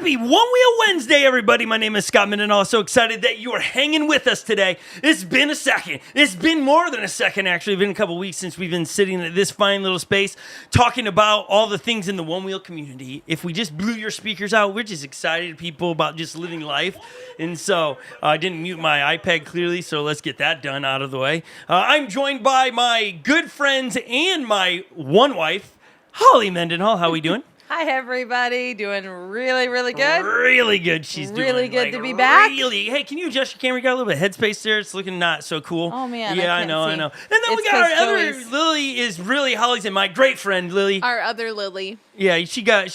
Happy One Wheel Wednesday, everybody. My name is Scott Mendenhall. So excited that you are hanging with us today. It's been a second. It's been more than a second, actually. It's been a couple weeks since we've been sitting at this fine little space talking about all the things in the Onewheel community. If we just blew your speakers out, we're just excited people about just living life. And so I didn't mute my iPad clearly, so let's get that done out of the way. I'm joined by my good friends and my one wife, Holly Mendenhall. How are we doing? Hi, everybody. Doing really, really good. Really good. She's really doing good to be back. Really. Hey, can you adjust your camera? You got a little bit of headspace there. It's looking not so cool. Oh, man. Yeah, I know. And then we It's got our 'cause other Joey's- Lily is really Holly's and my great friend Lily. Our other Lily. Yeah, she got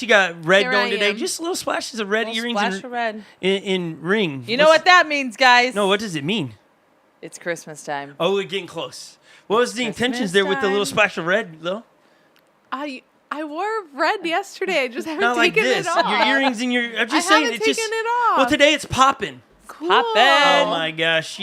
red Here going I today. am. Just little splashes of red Little earrings splash of red. in ring. You know what that means, guys? No, what does it mean? It's Christmas time. Oh, we're getting close. What was the Christmas intentions there with the little time. splash of red, though? I wore red yesterday. I just haven't Not like taken this. it off. Your earrings and your. I'm just I saying. haven't It's just. taken it off. Well, today it's popping. Cool. Poppin'. Oh my gosh,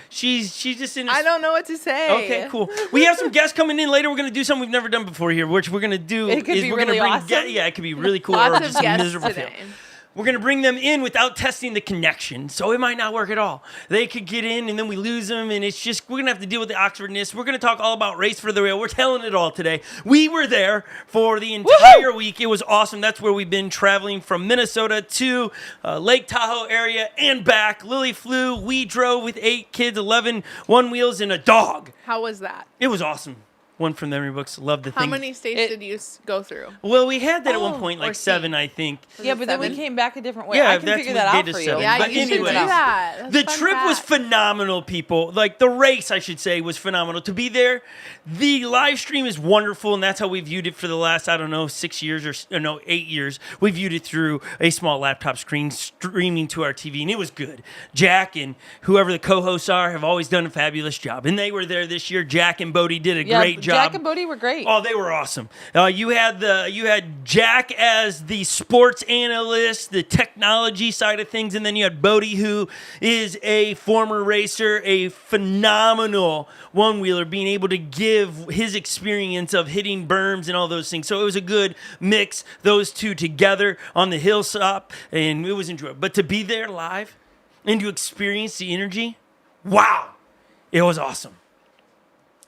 she's just in. I don't know what to say. Okay, cool. We have some guests coming in later. We're going to do something we've never done before here, which we're going to do. It could be we're really gonna awesome. yeah, it could be really cool Lots or of just guests miserable today. feel. We're going to bring them in without testing the connection, so it might not work at all. They could get in, and then we lose them, and it's just, we're going to have to deal with the Oxfordness. We're going to talk all about Race for the Rail. We're telling it all today. We were there for the entire week. It was awesome. That's where we've been traveling from Minnesota to Lake Tahoe area and back. Lily flew. We drove with 8 kids, 11 one wheels, and a dog. How was that? It was awesome. One from memory books. Love the How thing. many states did you go through? Well, we had that at one Oh, point, or like 7, I think. Yeah, but then we 7? came back a different way. Yeah, I can that's figure what that we out did for is you. 7. Yeah, But you should do anyways, that. That's The fun trip was fact. phenomenal, people. Like, the race, I should say, was phenomenal. To be there, the live stream is wonderful, and that's how we viewed it for the last, 6 years or 8 years. We viewed it through a small laptop screen streaming to our TV, and it was good. Jack and whoever the co-hosts are have always done a fabulous job, and they were there this year. Jack and Bodie did a great job. Jack and Bodie were great. Oh, they were awesome. You had Jack as the sports analyst, the technology side of things, and then you had Bodie, who is a former racer, a phenomenal one-wheeler, being able to give his experience of hitting berms and all those things. So it was a good mix, those two together on the hilltop, and it was enjoyable. But to be there live and to experience the energy, wow, it was awesome.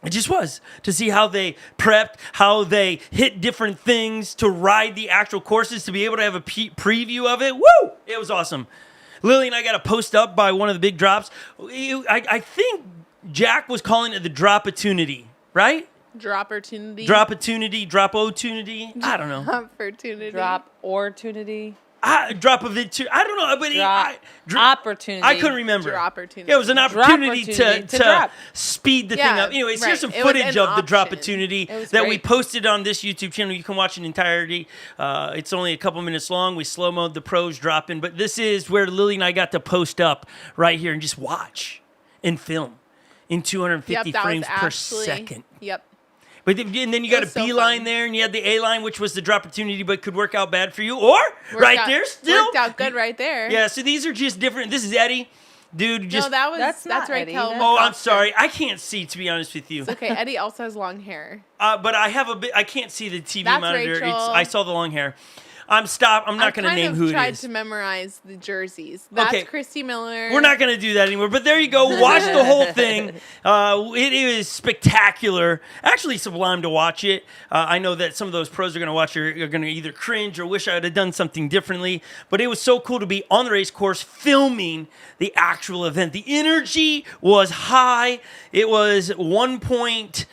It just was, to see how they prepped, how they hit different things, to ride the actual courses, to be able to have a preview of it. Woo! It was awesome. Lily and I got a post up by one of the big drops. I think Jack was calling it the drop-opportunity, right? Drop-opportunity. Drop-opportunity, drop-opportunity. I don't know. Opportunity. Drop-opportunity. Drop of it too. I don't know, but Opportunity. I couldn't remember. Drop-opportunity. Yeah, it was an opportunity Opportunity to drop. speed the thing Yeah, up. Anyways, right. here's some It was footage an of the drop option. opportunity It was that we great. posted on this YouTube channel. You can watch in entirety. It's only a couple minutes long. We slow-mode the pros dropping, but this is where Lily and I got to post up right here and just watch and film in 250 Yep, that frames was per actually, second. Yep. But and then you got a was so B line fun. there, and you had the A line, which was the drop opportunity, but could work out bad for you, or right Worked out- there still Worked out good right there. Yeah, so these are just different. This is Eddie, dude. Just No, That's not right. Eddie, Kel that's- oh, I'm Foster. sorry, I can't see, to be honest with you. It's okay. Eddie also has long hair. But I have a bit. I can't see the TV That's monitor. Rachel. I saw the long hair. I'm not going to name who I it tried is. to memorize the jerseys. That's Okay. Christy Miller. We're not going to do that anymore. But there you go. Watch the whole thing. It is spectacular. Actually, sublime to watch it. I know that some of those pros are going to watch it are going to either cringe or wish I would have done something differently. But it was so cool to be on the race course filming the actual event. The energy was high. It was 1.2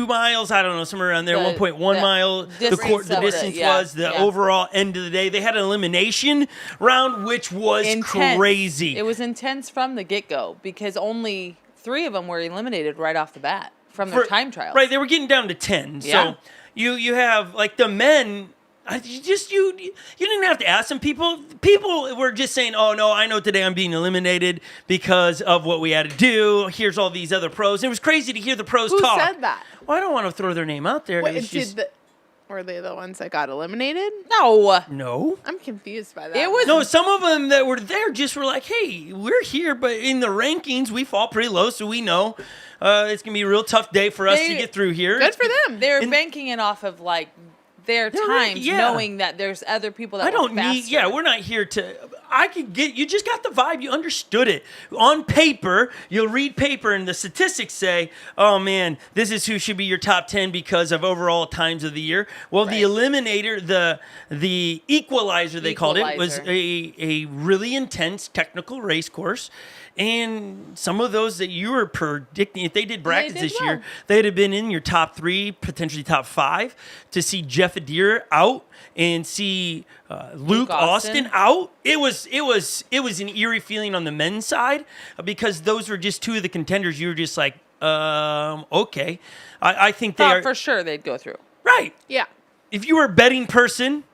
miles, I don't know, somewhere around there, The- 1.1 the mile, distance the of it, distance yeah, was, the yeah. overall end of the day. They had an elimination round, which was Intense. crazy. It was intense from the get-go because only 3 of them were eliminated right off the bat from their time trials. Right, they were getting down to 10. Yeah. So you have, like, the men... You didn't have to ask them. People were just saying, "Oh no, I know today I'm being eliminated because of what we had to do. Here's all these other pros." And it was crazy to hear the pros Who talk. said that? Well, I don't want to throw their name out there. Wait, It's just were they the ones that got eliminated? No. no. I'm confused by that. It was- No, some of them that were there just were like, "Hey, we're here, but in the rankings we fall pretty low, so we know it's gonna be a real tough day for us to get through here." good for them. They were And- banking it off of, like, their They're right, times, yeah. knowing that there's other people that I don't work faster. need. Yeah, we're not here to. I could get. You just got the vibe. You understood it on paper. You'll read paper, and the statistics say, "Oh man, this is who should be your top 10 because of overall times of the year." Well, the Right. eliminator, the equalizer, they called it, was Equalizer. a really intense technical race course. And some of those that you were predicting, if they did brackets did this well. year, they'd have been in your top 3, potentially top 5. To see Jeff Adair out and see Luke Austin out, it was an eerie feeling on the men's side because those were just 2 of the contenders. You were just like, okay. I think they Thought are for sure they'd go through. right. Yeah. If you were a betting person.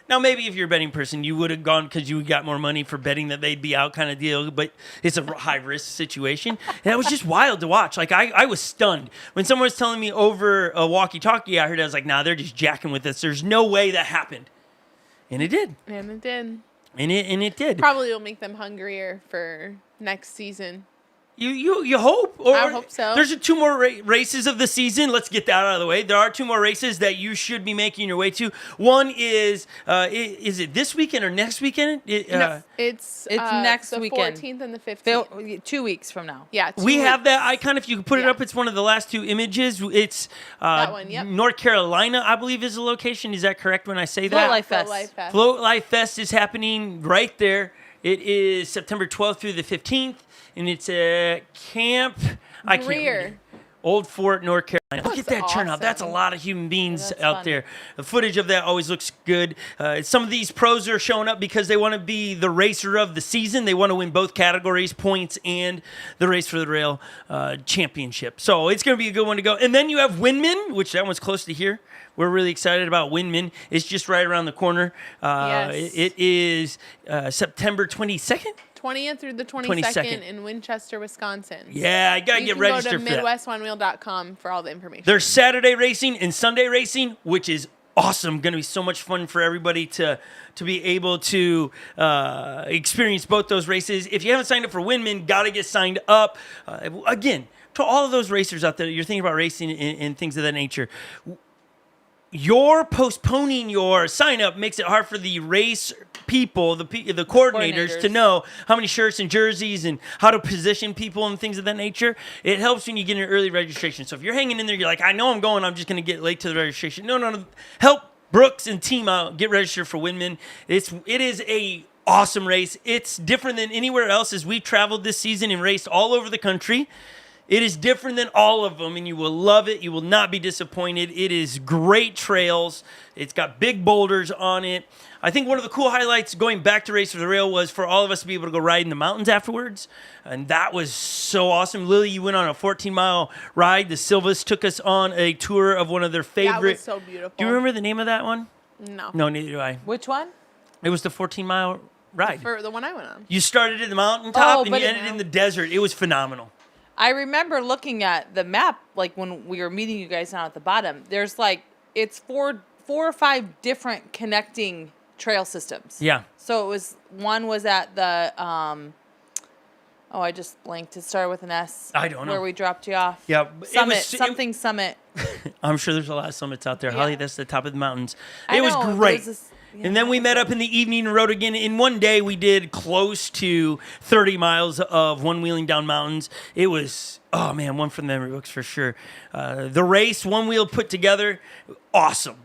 Now, maybe if you're a betting person, you would have gone because you got more money for betting that they'd be out kind of deal, but it's a high-risk situation. And it was just wild to watch. Like, I was stunned. When someone was telling me over a walkie-talkie I heard, I was like, nah, they're just jacking with us. There's no way that happened. And it did. And it did. And it did. Probably will make them hungrier for next season. You hope? Or I hope so. There's 2 more races of the season. Let's get that out of the way. There are 2 more races that you should be making your way to. One is it this weekend or next weekend? No, it's next the weekend. 14th and the 15th. 2 weeks from now. Yeah, 2 we weeks. have that icon. If you can put it Yeah. up, it's one of the last 2 images. It's That one, yep. North Carolina, I believe, is the location. Is that correct when I say Float that? Life Float Fest. Life Fest. Float Life Fest is happening right there. It is September 12th through the 15th, and it's at Camp I can't read Greer. it. Old Fort, North Carolina. Look at that That's turnout. That's a awesome. lot of human beings that's out fun. there. The footage of that always looks good. Some of these pros are showing up because they want to be the racer of the season. They want to win both categories, points and the Race for the Rail championship. So it's going to be a good one to go. And then you have Windman, which that one's close to here. We're really excited about Windman. It's just right around the corner. Yes. It is September 22nd. 20th through the 22nd 22nd. in Winchester, Wisconsin. Yeah, I got to You get can registered go for to that. MidwestOneWheel.com for all the information. There's Saturday racing and Sunday racing, which is awesome. Going to be so much fun for everybody to be able to experience both those races. If you haven't signed up for Windman, got to get signed up. Again, to all of those racers out there, you're thinking about racing and things of that nature. Your postponing your sign up makes it hard for the race people, the coordinators, to know how many shirts and jerseys and how to position people and things of that nature. It helps when you get an early registration. So if you're hanging in there, you're like, I know I'm going, I'm just going to get late to the registration. No. Help Brooks and team out. Get registered for Windman. It is a awesome race. It's different than anywhere else as we've traveled this season and raced all over the country. It is different than all of them, and you will love it. You will not be disappointed. It is great trails. It's got big boulders on it. I think one of the cool highlights going back to Race for the Rail was for all of us to be able to go ride in the mountains afterwards, and that was so awesome. Lily, you went on a 14-mile ride. The Silvas took us on a tour of one of their favorite. That was so beautiful. Do you remember the name of that one? No. No, neither do I. Which one? It was the 14-mile ride. For the one I went on. You started at the mountaintop, Oh, and but you ended in the desert. It was phenomenal. I remember looking at the map, like when we were meeting you guys down at the bottom. There's like, it's four or five different connecting trail systems. Yeah. So one was at the, I just blanked. It started with an S. I don't know. Where we dropped you off. Yeah, Summit, Summit. I'm sure there's a lot of summits out there. Yeah. Holly, that's the top of the mountains. I It was know, great. there's this- yeah, And then we met up in the evening and rode again. In one day, we did close to 30 miles of one wheeling down mountains. It was, oh man, one for the memory books for sure. The race, one wheel put together, awesome.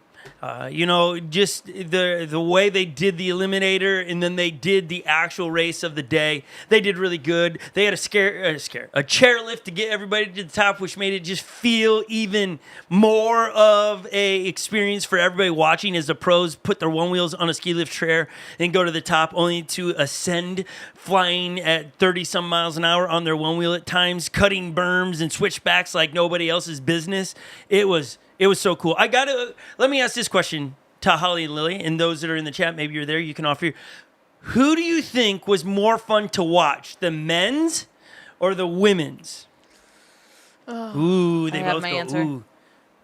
Just the way they did the eliminator and then they did the actual race of the day. They did really good. They had a chairlift to get everybody to the top, which made it just feel even more of a experience for everybody watching as the pros put their one wheels on a ski lift chair and go to the top, only to ascend flying at 30 some miles an hour on their one wheel at times, cutting berms and switchbacks like nobody else's business. It was so cool. Let me ask this question to Holly and Lily, and those that are in the chat, maybe you're there, you can offer. Who do you think was more fun to watch, the men's or the women's? Ooh, they I have both my go, answer. ooh.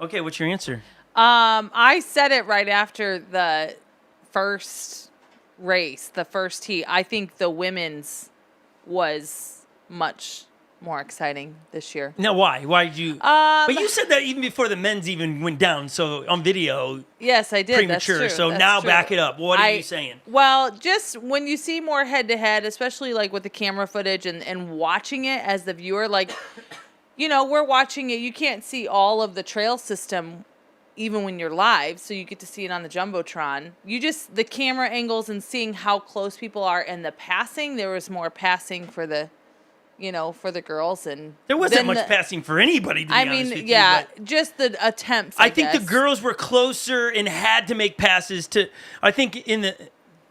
Okay, what's your answer? I said it right after the first race, the first heat. I think the women's was much more exciting this year. Now, why? Why did you? But you said that even before the men's even went down. So on video, Yes, I did. premature. That's true. So That's now true. back it up. What are you saying? Well, just when you see more head to head, especially like with the camera footage and watching it as the viewer, like, we're watching it. You can't see all of the trail system even when you're live, so you get to see it on the Jumbotron. The camera angles and seeing how close people are and the passing, there was more passing for the for the girls, and there wasn't much passing for anybody. To be honest with yeah, you, just the attempts. I think the girls were closer and had to make passes to. I think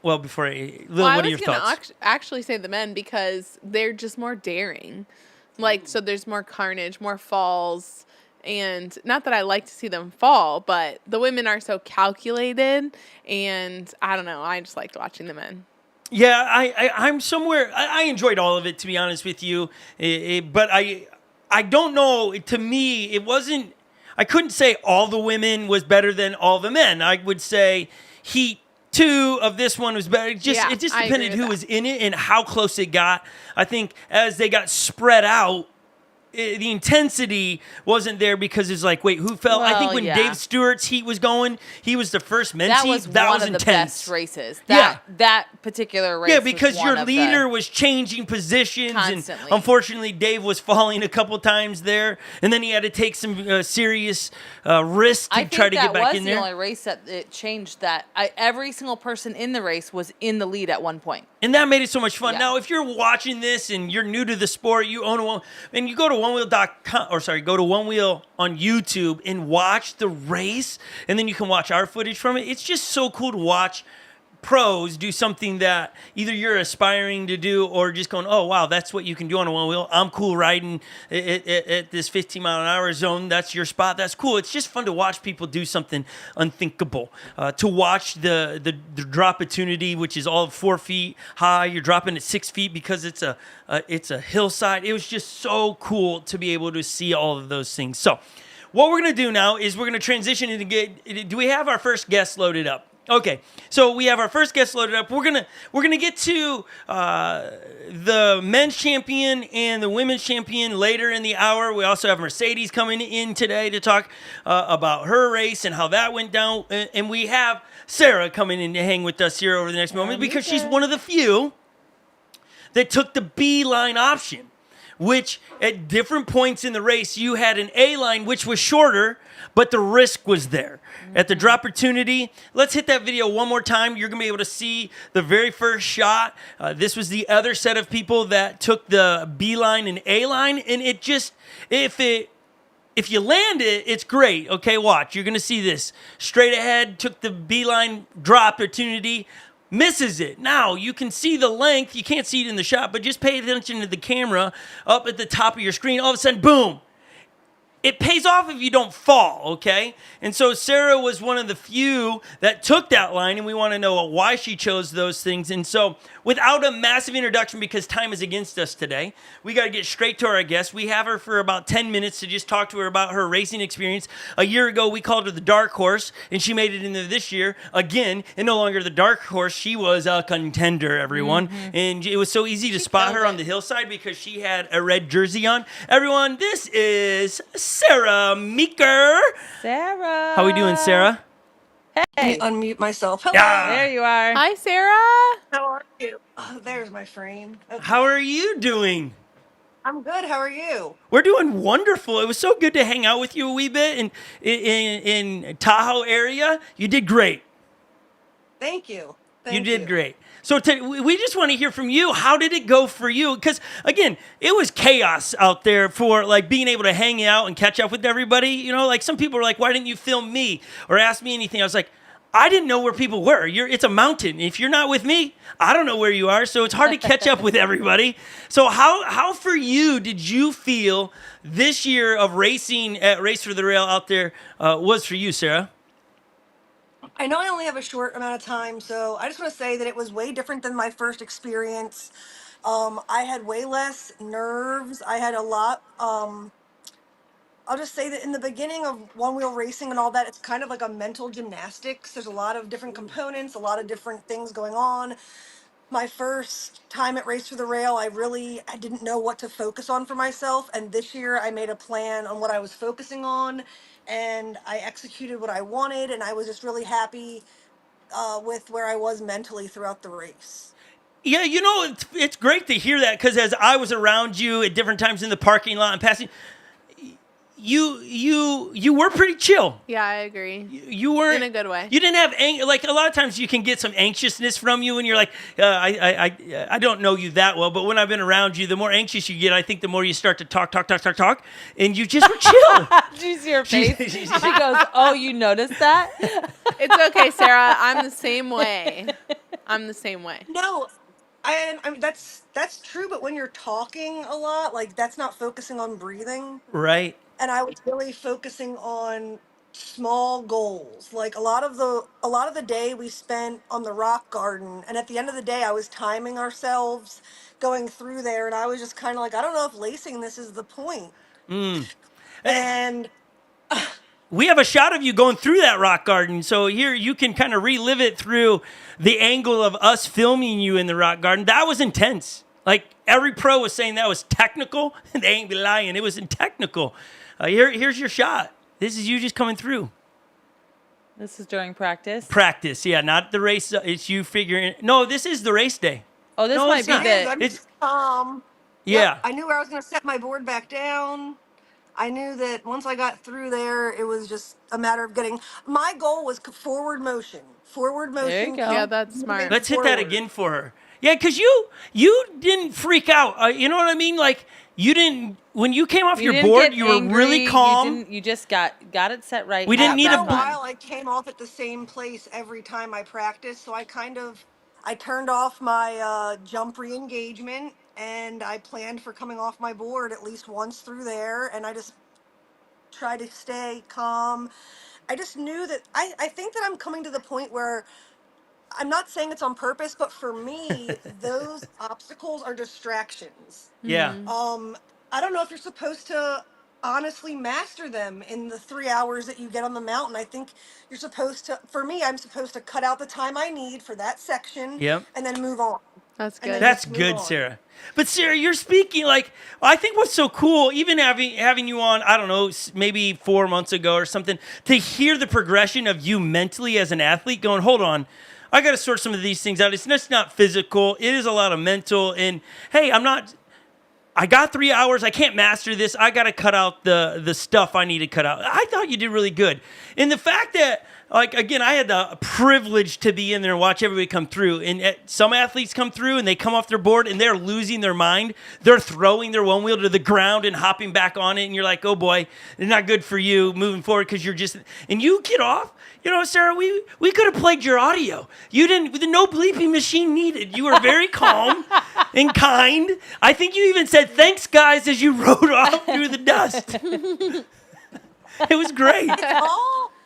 before Lil, what are your thoughts? I was going to actually say the men because they're just more daring. So there's more carnage, more falls, and not that I like to see them fall, but the women are so calculated, and I don't know. I just liked watching the men. Yeah, I'm somewhere. I enjoyed all of it, to be honest with you. But I don't know. To me, it wasn't. I couldn't say all the women was better than all the men. I would say Heat 2 of this one was better. It just depended who was in it and how close it got. I think as they got spread out, the intensity wasn't there because it's like, wait, who fell? I think when Dave Stewart's heat was going, he was the first men's heat. That was one of intense. the best races. That particular race. Yeah, because your leader was changing positions, constantly. And unfortunately, Dave was falling a couple times there, and then he had to take some serious risks to try to get back in there. That was the only race that it changed. Every single person in the race was in the lead at one point. And that made it so much fun. Yeah. Now, if you're watching this and you're new to the sport, you own one, and you go to go to Onewheel on YouTube and watch the race, and then you can watch our footage from it. It's just so cool to watch pros do something that either you're aspiring to do or just going, oh, wow, that's what you can do on a one wheel. I'm cool riding at this 15 mile an hour zone. That's your spot. That's cool. It's just fun to watch people do something unthinkable. To watch the drop opportunity, which is all 4 feet high. You're dropping at 6 feet because it's a hillside. It was just so cool to be able to see all of those things. So what we're going to do now is we're going to transition into do we have our first guest loaded up? Okay, so we have our first guest loaded up. We're gonna get to the men's champion and the women's champion later in the hour. We also have Mercedes coming in today to talk about her race and how that went down. And we have Sarah coming in to hang with us here over the next moment because she's one of the few that took the B line option, which at different points in the race you had an A line which was shorter, but the risk was there. At the drop opportunity, let's hit that video one more time. You're going to be able to see the very first shot. This was the other set of people that took the B line and A line, and it just, if you land it, it's great. Okay, watch. You're going to see this. Straight ahead, took the B line drop opportunity, misses it. Now, you can see the length. You can't see it in the shot, but just pay attention to the camera up at the top of your screen. All of a sudden, boom. It pays off if you don't fall, okay? And so Sarah was one of the few that took that line, and we want to know why she chose those things. And so without a massive introduction, because time is against us today, we got to get straight to our guest. We have her for about 10 minutes to just talk to her about her racing experience. A year ago, we called her the dark horse, and she made it into this year again, and no longer the dark horse. She was a contender, everyone. Mm-hmm. And it was so easy to spot her on the hillside because she had a red jersey on. Everyone, this is Sarah Meeker. Sarah. How we doing, Sarah? Hey. Let me unmute myself. Hello. Yeah. There you are. Hi, Sarah. How are you? Oh, there's my frame. Okay. How are you doing? I'm good. How are you? We're doing wonderful. It was so good to hang out with you a wee bit in Tahoe area. You did great. Thank you. You did great. So we just want to hear from you. How did it go for you? Because, again, it was chaos out there for, like, being able to hang out and catch up with everybody. You know, like, some people are like, why didn't you film me or ask me anything? I was like, I didn't know where people were. It's a mountain. If you're not with me, I don't know where you are. So it's hard to catch up with everybody. So how for you did you feel this year of racing at Race for the Rail out there was for you, Sarah? I know I only have a short amount of time, so I just want to say that it was way different than my first experience. I had way less nerves. I had a lot. I'll just say that in the beginning of one wheel racing and all that, it's kind of like a mental gymnastics. There's a lot of different components, a lot of different things going on. my first time at Race for the Rail, I didn't know what to focus on for myself. And this year I made a plan on what I was focusing on, and I executed what I wanted. And I was just really happy with where I was mentally throughout the race. Yeah, it's great to hear that because as I was around you at different times in the parking lot and passing, you were pretty chill. Yeah, I agree. You weren't In a good way. You didn't have like a lot of times you can get some anxiousness from you, and you're like, I don't know you that well, but when I've been around you, the more anxious you get, I think the more you start to talk, and you just were chill. Did you see her face? She goes, "Oh, you noticed that?" It's okay, Sarah. I'm the same way. I'm the same way. No, I mean that's true. But when you're talking a lot, like that's not focusing on breathing. Right. And I was really focusing on small goals. Like a lot of the day we spent on the rock garden, and at the end of the day I was timing ourselves going through there, and I was just kind of like, I don't know if lacing this is the point. And We have a shot of you going through that rock garden, so here you can kind of relive it through the angle of us filming you in the rock garden. That was intense. Like every pro was saying that was technical. They ain't be lying. It was technical. Here's your shot. This is you just coming through. This is during practice. Practice, yeah, not the race. It's you figuring. No, this is the race day. Oh, this No, might it's be not. I'm the. just calm. Yeah. Yep, I knew where I was going to set my board back down. I knew that once I got through there, it was just a matter of getting. My goal was forward motion. Forward motion. There you go. Yeah, that's moving smart. Let's hit that forward. again for her. Yeah, because you didn't freak out. You know what I mean? Like you didn't when you came off You your didn't board. get You were angry, really calm. You just got it set right. We didn't need After a a bl- while, I came off at the same place every time I practiced, so I turned off my jump re-engagement, and I planned for coming off my board at least once through there, and I just tried to stay calm. I just knew that I think that I'm coming to the point where I'm not saying it's on purpose, but for me, those obstacles are distractions. Yeah. I don't know if you're supposed to honestly master them in the 3 hours that you get on the mountain. I think you're supposed to, for me, I'm supposed to cut out the time I need for that section Yep. and then move on. That's And then good. That's just move good, on. Sarah. But Sarah, you're speaking like I think what's so cool, even having you on, I don't know, maybe 4 months ago or something, to hear the progression of you mentally as an athlete. Going, hold on, I got to sort some of these things out. It's just not physical. It is a lot of mental. And hey, I got 3 hours. I can't master this. I got to cut out the stuff I need to cut out. I thought you did really good. And the fact that, like, again, I had the privilege to be in there and watch everybody come through. And some athletes come through and they come off their board and they're losing their mind. They're throwing their one wheel to the ground and hopping back on it. And you're like, oh boy, it's not good for you moving forward because you're just, and you get off. You know, Sarah, we could have played your audio. You didn't, with no bleeping machine needed. You were very calm and kind. I think you even said, thanks, guys, as you rode off through the dust. It was great.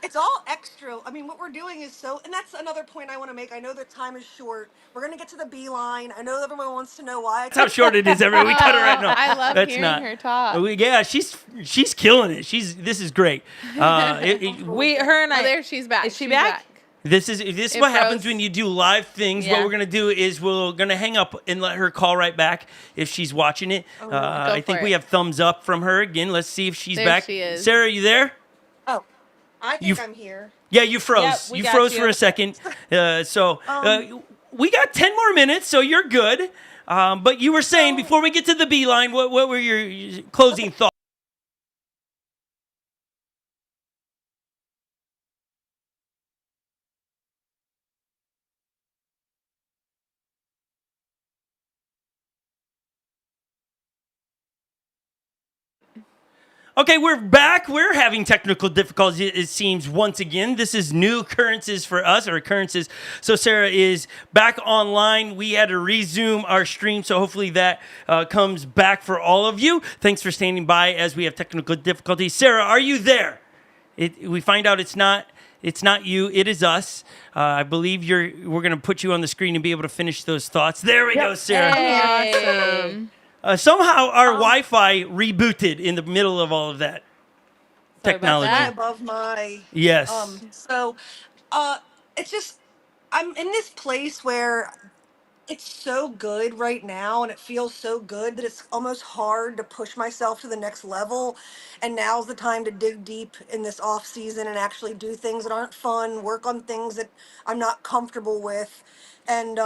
It's all extra. I mean, what we're doing is so, and that's another point I want to make. I know that time is short. We're going to get to the beeline. I know that everyone wants to know why. That's how short it is, everyone. We cut her right now. I love That's hearing not. her talk. Yeah, she's killing it. This is great. Her and I. Oh, there she's back. Is she She's back? This is It what happens froze. when you do live things. What Yeah. we're gonna do is we're gonna hang up and let her call right back if she's watching it. I think for we it. have thumbs up from her again. Let's see if she's There back. she is. Sarah, you there? Oh, I think I'm here. Yeah, you froze. Yep, we you got froze you. for a second. We got 10 more minutes, so you're good. But you were saying before we get to the beeline, what were your closing thoughts? Okay, we're back. We're having technical difficulties, it seems, once again. This is new occurrences for us, or occurrences. So Sarah is back online. We had to resume our stream, so hopefully that comes back for all of you. Thanks for standing by as we have technical difficulties. Sarah, are you there? We find out it's not you, it is us. I believe we're going to put you on the screen and be able to finish those thoughts. There we go, Sarah. Awesome. Somehow our Wi-Fi rebooted in the middle of all of that Sorry about technology. that. Above my Yes. So, it's just I'm in this place where it's so good right now and it feels so good that it's almost hard to push myself to the next level. And now's the time to dig deep in this off season and actually do things that aren't fun, work on things that I'm not comfortable with. And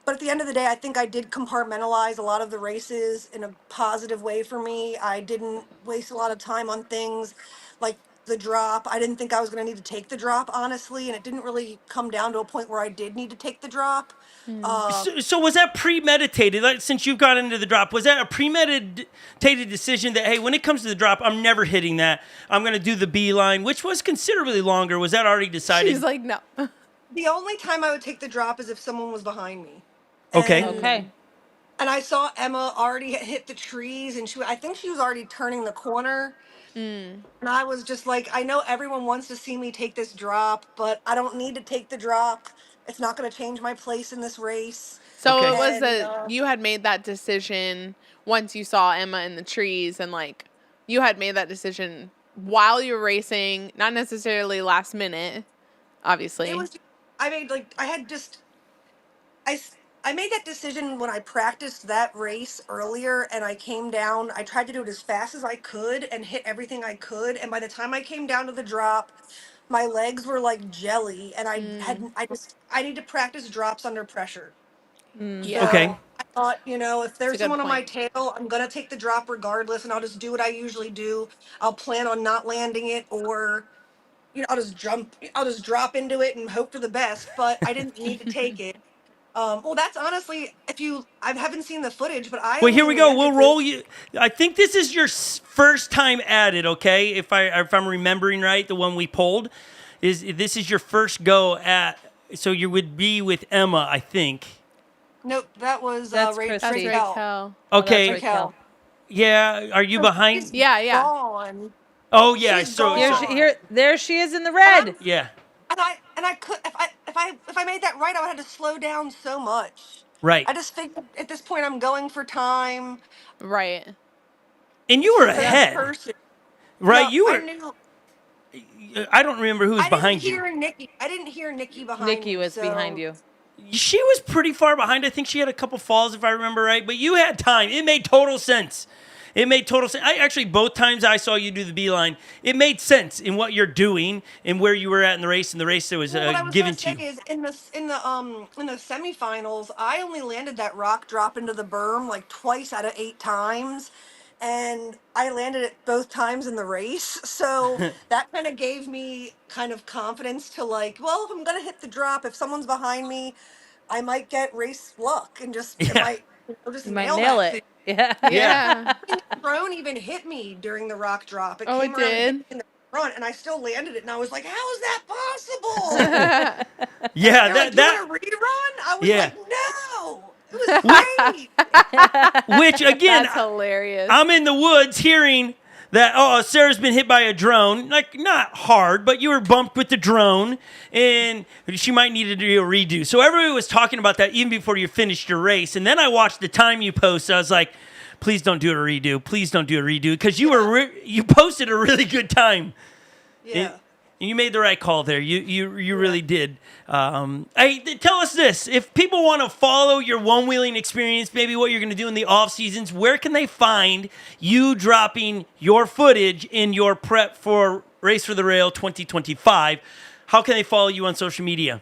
but at the end of the day, I think I did compartmentalize a lot of the races in a positive way for me. I didn't waste a lot of time on things like the drop. I didn't think I was going to need to take the drop, honestly, and it didn't really come down to a point where I did need to take the drop. So was that premeditated? Like, since you've got into the drop, was that a premeditated decision that, hey, when it comes to the drop, I'm never hitting that. I'm going to do the beeline, which was considerably longer. Was that already decided? She's like, no. The only time I would take the drop is if someone was behind me. Okay. Okay. And I saw Emma already hit the trees, and I think she was already turning the corner. And I was just like, I know everyone wants to see me take this drop, but I don't need to take the drop. It's not going to change my place in this race. So Okay. it was And, that you had made that decision once you saw Emma in the trees, and like you had made that decision while you were racing, not necessarily last minute, obviously. It was, I made like, I had just, I made that decision when I practiced that race earlier and I came down. I tried to do it as fast as I could and hit everything I could. And by the time I came down to the drop, my legs were like jelly and I need to practice drops under pressure. Yeah. Okay. So I thought, if That's a there's good someone on my point. tail, I'm going to take the drop regardless and I'll just do what I usually do. I'll plan on not landing it or, I'll just drop into it and hope for the best, but I didn't need to take it. Well, that's honestly, I haven't seen the footage, but I Well, here only we go. We'll landed roll you. I think this is your first time at it. Okay, if I'm remembering right, the one we pulled this is your first go at. So you would be with Emma, I think. Nope, that was That's That's Christy. Raquel. Okay. that's Raquel. Yeah. Are you behind? She's Yeah. gone. Oh yeah. She's So gone. There she is in the red. yeah. And I could if I made that right, I would have to slow down so much. Right. I just figured at this point I'm going for time. Right. And you were She's a good ahead, person. right? Yep, You I were. knew. I don't remember who was I didn't behind you. hear Nikki. I didn't hear Nikki behind Nikki me. was So behind you. She was pretty far behind. I think she had a couple falls, if I remember right. But you had time. It made total sense. It made total sense. I actually, both times I saw you do the beeline, it made sense in what you're doing and where you were at in the race and the race that was Well, what I was given gonna to say you. is in the semifinals, I only landed that rock drop into the berm like twice out of 8 times, and I landed it both times in the race. So that kind of gave me kind of confidence to like, well, if I'm gonna hit the drop, if someone's behind me, I might get race luck and just it Yeah. might just You might nail nail that it. thing. Yeah. Yeah. The drone even hit me during the rock drop. It Oh, came it around and hit me did? in the front, and I still landed it. And I was like, "How is that possible?" Yeah, They're like, "You want a rerun?" I was Yeah. like, "No, it was great." which again, That's hilarious. I'm in the woods hearing that, oh, Sarah's been hit by a drone. Like, not hard, but you were bumped with the drone, and she might need to do a redo. So everybody was talking about that even before you finished your race. And then I watched the time you posted. I was like, please don't do a redo. Please don't do a redo. Because you posted a really good time. Yeah. And you made the right call there. You really did. Hey, tell us this: if people want to follow your one wheeling experience, maybe what you're going to do in the off seasons, where can they find you dropping your footage in your prep for Race for the Rail 2025? How can they follow you on social media?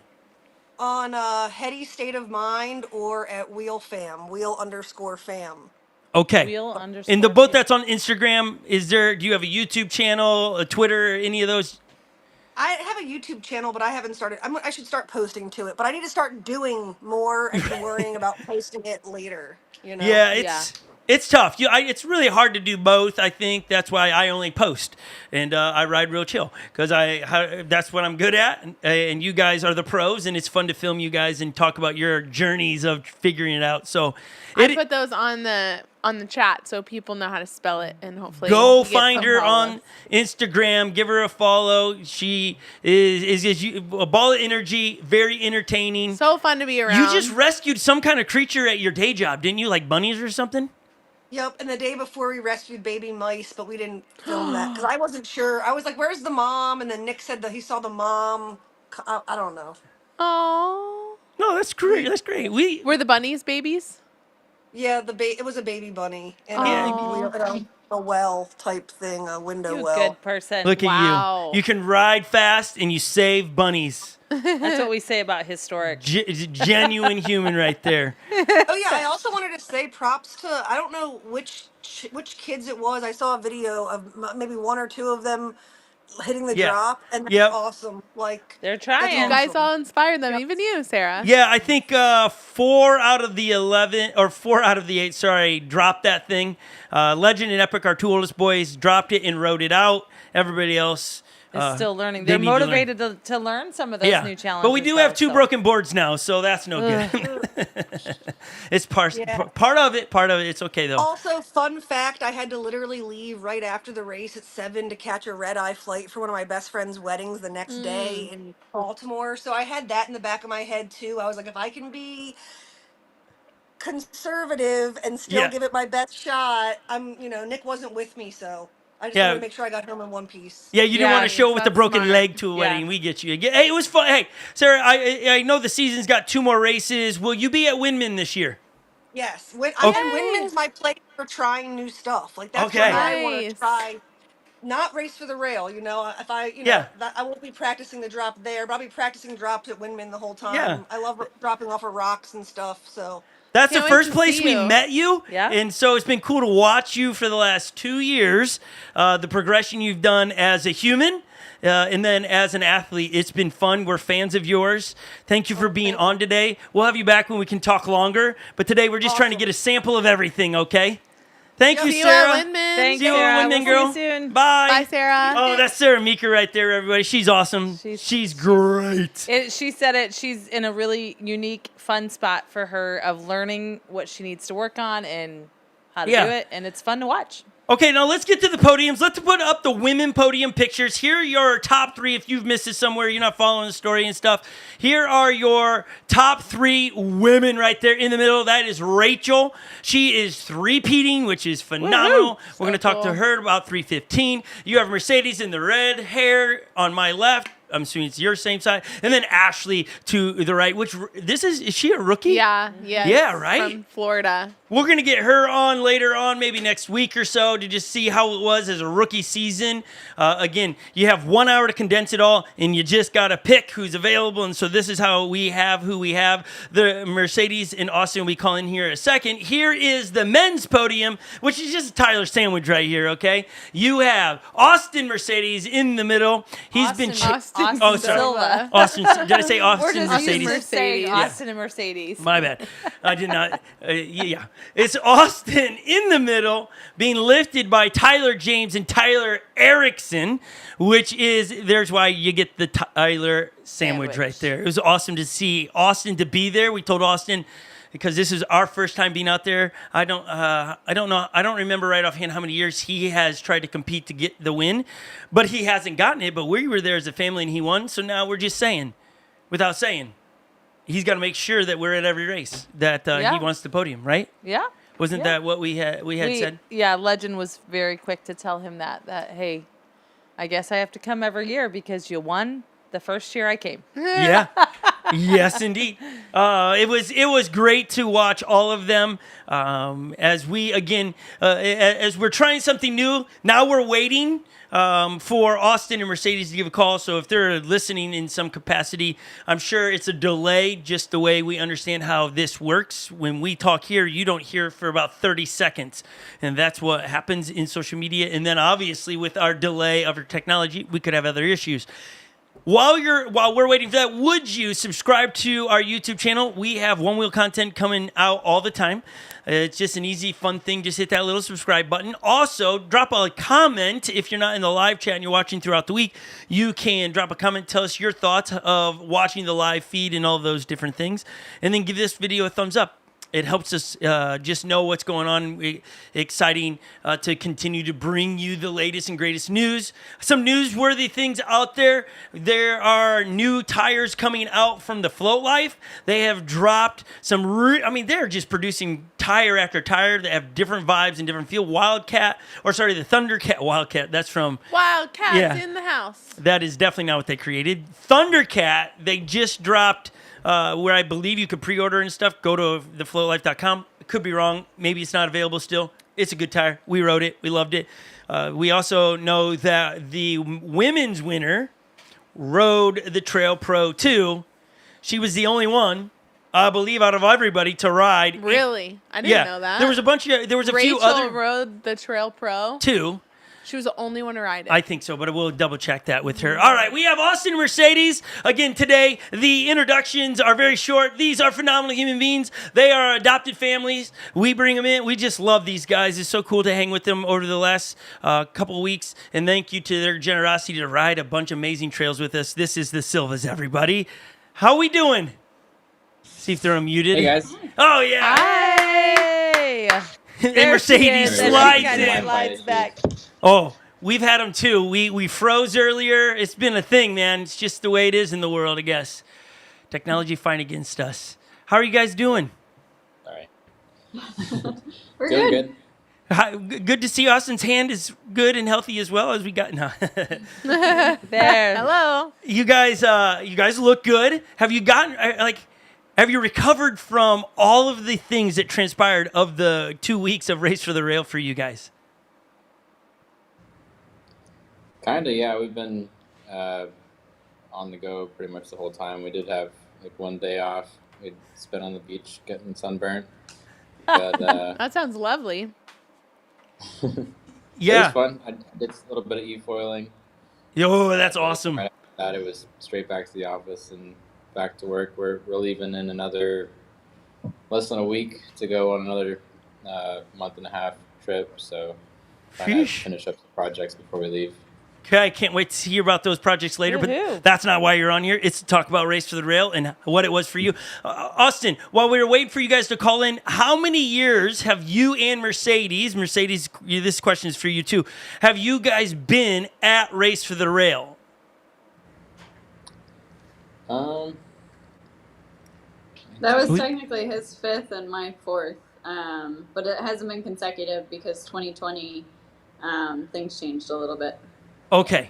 On Heady State of Mind or at wheel_fam. Okay. Wheel And the _ both that's on Instagram. Do you have a YouTube channel, a Twitter, any of those? I have a YouTube channel, but I haven't started. I should start posting to it, but I need to start doing more and worrying about posting it later. Yeah, Yeah. it's tough. It's really hard to do both. I think that's why I only post and I ride real chill because that's what I'm good at. And you guys are the pros, and it's fun to film you guys and talk about your journeys of figuring it out. So I put those on the chat so people know how to spell it, and hopefully go get find some her follows. on Instagram. Give her a follow. She is a ball of energy, very entertaining. So fun to be around. You just rescued some kind of creature at your day job, didn't you? Like bunnies or something? Yep, and the day before we rescued baby mice, but we didn't film that because I wasn't sure. I was like, "Where's the mom?" And then Nick said that he saw the mom. I don't know. Oh. No, that's great. That's great. Were the bunnies babies? Yeah, it was a baby bunny in Aw. a well type thing, a window You well. good person. Look at Wow. you. You can ride fast and you save bunnies. That's what we say about historic. Genuine human right there. Oh yeah, I also wanted to say props to I don't know which kids it was. I saw a video of maybe one or two of them hitting the Yeah. drop, and that's Yep. awesome. Like They're that's trying. You guys awesome. all inspired them, even you, Sarah. Yeah, I think 4 out of the 11 or 4 out of the 8, sorry, dropped that thing. Legend and Epic, our 2 oldest boys, dropped it and wrote it out. Everybody else Is still learning. they They're need to learn. motivated to learn some of those new challenges. But we do have 2 though, so- broken boards now, so that's no good. It's part of it. Part of it. It's okay though. Also, fun fact: I had to literally leave right after the race at 7 to catch a red-eye flight for one of my best friend's weddings the next day in Baltimore. So I had that in the back of my head too. I was like, if I can be conservative and still Yeah. give it my best shot, Nick wasn't with me, so I just Yeah. wanted to make sure I got home in one piece. Yeah, you didn't Yeah, want to show with the that's broken smart. leg to a Yeah. wedding. We get you. Hey, it was fun. Hey, Sarah, I know the season's got 2 more races. Will you be at Windman this year? Yes, Okay. Windman's my place for trying new stuff. Like that's Okay. what I want to Nice. try. Not race for the rail, if I, Yeah. I won't be practicing the drop there, but I'll be practicing drops at Windman the whole time. Yeah. I love dropping off of rocks and stuff. So That's Can't the wait first to place see we you. met you. Yeah. And so it's been cool to watch you for the last 2 years, the progression you've done as a human. And then as an athlete, it's been fun. We're fans of yours. Thank you for being thank you. on today. We'll have you back when we can talk longer. But today we're just trying to Awesome. get a sample of everything, okay? Thank you, See you Sarah. at Windman. Thanks, See you Sarah. at Windman, We'll see girl. you soon. Bye. Bye, Sarah. Oh, that's Sarah Meeker right there, everybody. She's awesome. She's great. She said it. She's in a really unique, fun spot for her of learning what she needs to work on and how to Yeah. do it, and it's fun to watch. Okay, now let's get to the podiums. Let's put up the women podium pictures. Here are your top 3. If you've missed it somewhere, you're not following the story and stuff. Here are your top 3 women right there in the middle. That is Rachel. She is 3-peating, which is phenomenal. We're going to talk to cool. her about 3:15. You have Mercedes in the red hair on my left. I'm assuming it's your same side. And then Ashley to the right, is she a rookie? Yeah, yes, Yeah, right? From Florida. We're going to get her on later on, maybe next week or so, to just see how it was as a rookie season. Again, you have 1 hour to condense it all, and you just got to pick who's available. And so this is how we have who we have. The Mercedes and Austin we call in here in a second. Here is the men's podium, which is just a Tyler sandwich right here, okay? You have Austin Mercedes in the middle. He's been... Austin Oh, sorry. Silva. Austin, did I say We're Austin just used Mercedes? to saying Mercedes. Austin and Mercedes. My bad. I did not. Yeah. It's Austin in the middle being lifted by Tyler James and Tyler Erickson, which is, there's why you get the Tyler sandwich right there. It was awesome to see Austin to be there. We told Austin, because this is our first time being out there. I don't know. I don't remember right offhand how many years he has tried to compete to get the win, but he hasn't gotten it. But we were there as a family and he won. So now we're just saying, without saying, he's got to make sure that we're at every race that Yeah. he wants the podium, right? Yeah. Wasn't Yeah. that what we had said? Yeah, Legend was very quick to tell him that hey, I guess I have to come every year because you won the first year I came. Yeah. Yes, indeed. It was great to watch all of them as we again as we're trying something new. Now we're waiting for Austin and Mercedes to give a call. So if they're listening in some capacity, I'm sure it's a delay, just the way we understand how this works. When we talk here, you don't hear for about 30 seconds. And that's what happens in social media. And then obviously with our delay of our technology, we could have other issues. While we're waiting for that, would you subscribe to our YouTube channel? We have Onewheel content coming out all the time. It's just an easy, fun thing. Just hit that little subscribe button. Also, drop a comment. If you're not in the live chat and you're watching throughout the week, you can drop a comment. Tell us your thoughts of watching the live feed and all of those different things. And then give this video a thumbs up. It helps us just know what's going on. Exciting to continue to bring you the latest and greatest news. Some newsworthy things out there. There are new tires coming out from the Float Life. They have dropped some... they're just producing tire after tire that have different vibes and different feel. The Thundercat Wildcat. That's from... Wildcats Yeah. in the house. That is definitely not what they created. Thundercat, they just dropped where I believe you could pre-order and stuff. Go to thefloatlife.com. Could be wrong. Maybe it's not available still. It's a good tire. We rode it. We loved it. We also know that the women's winner rode the Trail Pro 2. She was the only one, I believe, out of everybody to ride. Really? I didn't know that. There was a Rachel few other rode the Trail Pro. 2. She was the only one to ride it. I think so, but we'll double check that with her. All right, we have Austin and Mercedes. Again, today, the introductions are very short. These are phenomenal human beings. They are adopted families. We bring them in. We just love these guys. It's so cool to hang with them over the last couple of weeks. And thank you to their generosity to ride a bunch of amazing trails with us. This is the Silvas, everybody. How we doing? See if they're unmuted. Hey, guys. Oh, yeah. Hey. And There Mercedes she is. slides There she in. slides back. Oh, we've had them too. We froze earlier. It's been a thing, man. It's just the way it is in the world, I guess. Technology fighting against us. How are you guys doing? All right. We're Doing good. good. Good to see Austin's hand is good and healthy as well as we got. No. There. Hello. You guys look good. Have you recovered from all of the things that transpired of the 2 weeks of Race for the Rail for you guys? Kinda, yeah. We've been on the go pretty much the whole time. We did have like one day off. We'd spent on the beach getting sunburned. But That sounds lovely. it Yeah. was fun. I did a little bit of e-foiling. Yo, that's awesome. Right after that, it was straight back to the office and back to work. We're leaving in another less than a week to go on another month and a half trip. So trying to Sheesh. finish up the projects before we leave. Okay, I can't wait to hear about those projects later, Woohoo. but that's not why you're on here. It's to talk about Race for the Rail and what it was for you. Austin, while we were waiting for you guys to call in, how many years have you and Mercedes, this question is for you too, have you guys been at Race for the Rail? That was Who- technically his 5th and my 4th, but it hasn't been consecutive because 2020 things changed a little bit. Okay,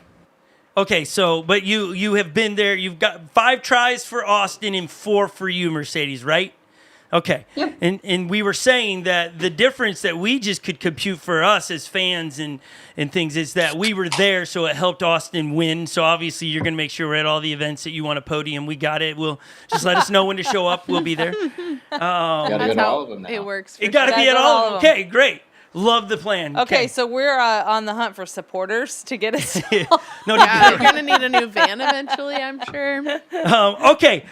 so, but you have been there. You've got 5 tries for Austin and 4 for you, Mercedes, right? Okay. Yep. And we were saying that the difference that we just could compute for us as fans and things is that we were there, so it helped Austin win. So obviously you're going to make sure we're at all the events that you want a podium. We got it. We'll just let us know when to show up. We'll be there. You gotta go That's to how all of them now. it works. It got to sure. be at That's all. all of them. Okay, great. Love the plan. Okay, so we're on the hunt for supporters to get us. No, Yeah, we're gonna need a new van eventually, I'm sure. Okay,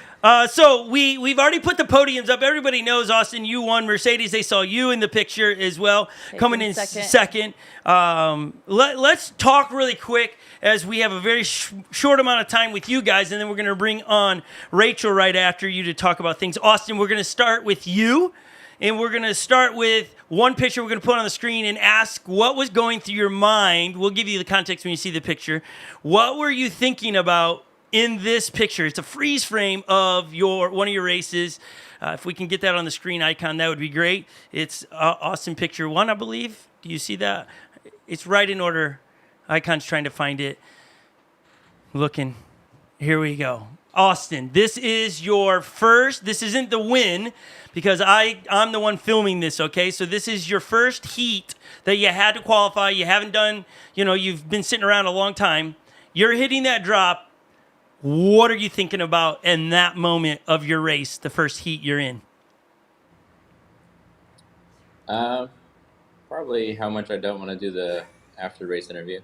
so we've already put the podiums up. Everybody knows, Austin, you won. Mercedes, they saw you in the picture as well, coming in second. Let's talk really quick as we have a very short amount of time with you guys, and then we're going to bring on Rachel right after you to talk about things. Austin, we're going to start with you, and we're going to start with one picture we're going to put on the screen and ask what was going through your mind. We'll give you the context when you see the picture. What were you thinking about in this picture? It's a freeze frame of one of your races. If we can get that on the screen icon, that would be great. It's Austin picture 1, I believe. Do you see that? It's right in order. Icon's trying to find it. Looking. Here we go. Austin, this is your first. This isn't the win because I'm the one filming this, okay? So this is your first heat that you had to qualify. You haven't done, you've been sitting around a long time. You're hitting that drop. What are you thinking about in that moment of your race, the first heat you're in? Probably how much I don't want to do the after race interview.